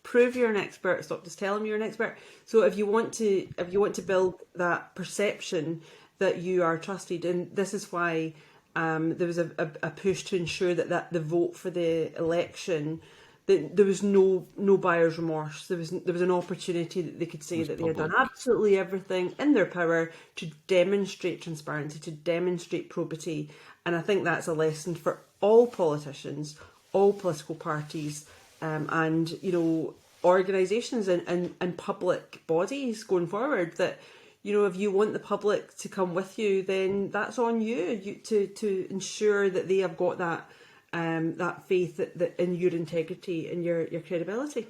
prove you're an expert, stop just telling me you're an expert. So if you want to build that perception that you are trusted, and this is why there was a push to ensure that the vote for the election, that there was no buyer's remorse. There was an opportunity that they could say that they had done absolutely everything in their power to demonstrate transparency, to demonstrate probity. And I think that's a lesson for all politicians, all political parties, and organisations and public bodies going forward. That if you want the public to come with you, then that's on you to ensure that they have got that faith that in your integrity and your credibility.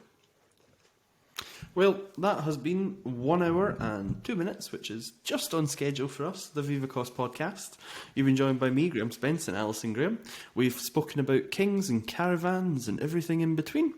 well, that has been 1 hour and 2 minutes, which is just on schedule for us, the ViveEcosse podcast. You've been joined by me, Graham Spence, and Alison Graham. We've spoken about kings and caravans and everything in between.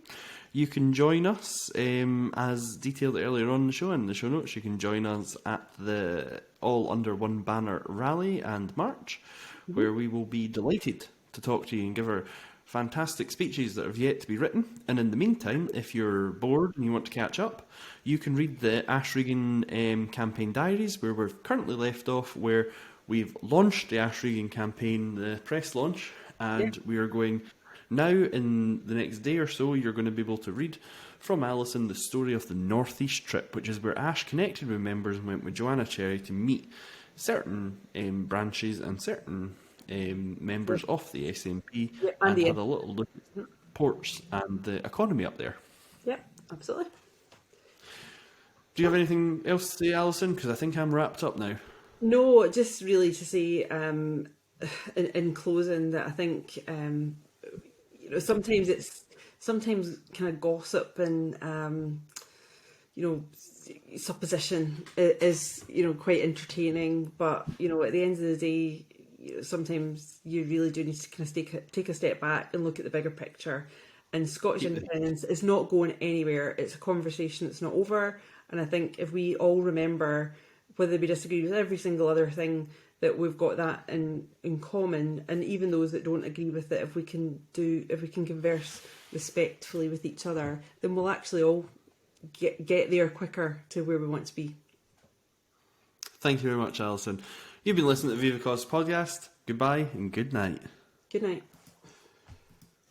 You can join us, as detailed earlier on in the show, in the show notes. You can join us at the All Under One Banner rally and march, where we will be delighted to talk to you and give our fantastic speeches that have yet to be written. And in the meantime, if you're bored and you want to catch up, you can read the Ash Regan campaign diaries, where we're currently left off, where we've launched the Ash Regan campaign, the press launch, and we are going now, in the next day or so, you're going to be able to read from Alison the story of the North East trip, which is where Ash connected with members and went with Joanna Cherry to meet certain branches and certain members of the SNP, and had a little look at ports and the economy up there. Yep, absolutely. Do you have anything else to say, Alison? Because I think I'm wrapped up now. No, just really to say in closing that I think sometimes kind of gossip and supposition is quite entertaining, but at the end of the day, sometimes you really do need to kind of take a step back and look at the bigger picture. And Scottish independence is not going anywhere. It's a conversation that's not over. And I think if we all remember, whether we disagree with every single other thing, that we've got that in common, and even those that don't agree with it, if we can converse respectfully with each other, then we'll actually all get there quicker to where we want to be. Thank you very much, Alison. You've been listening to the ViveEcosse podcast. Goodbye and good night. Good night.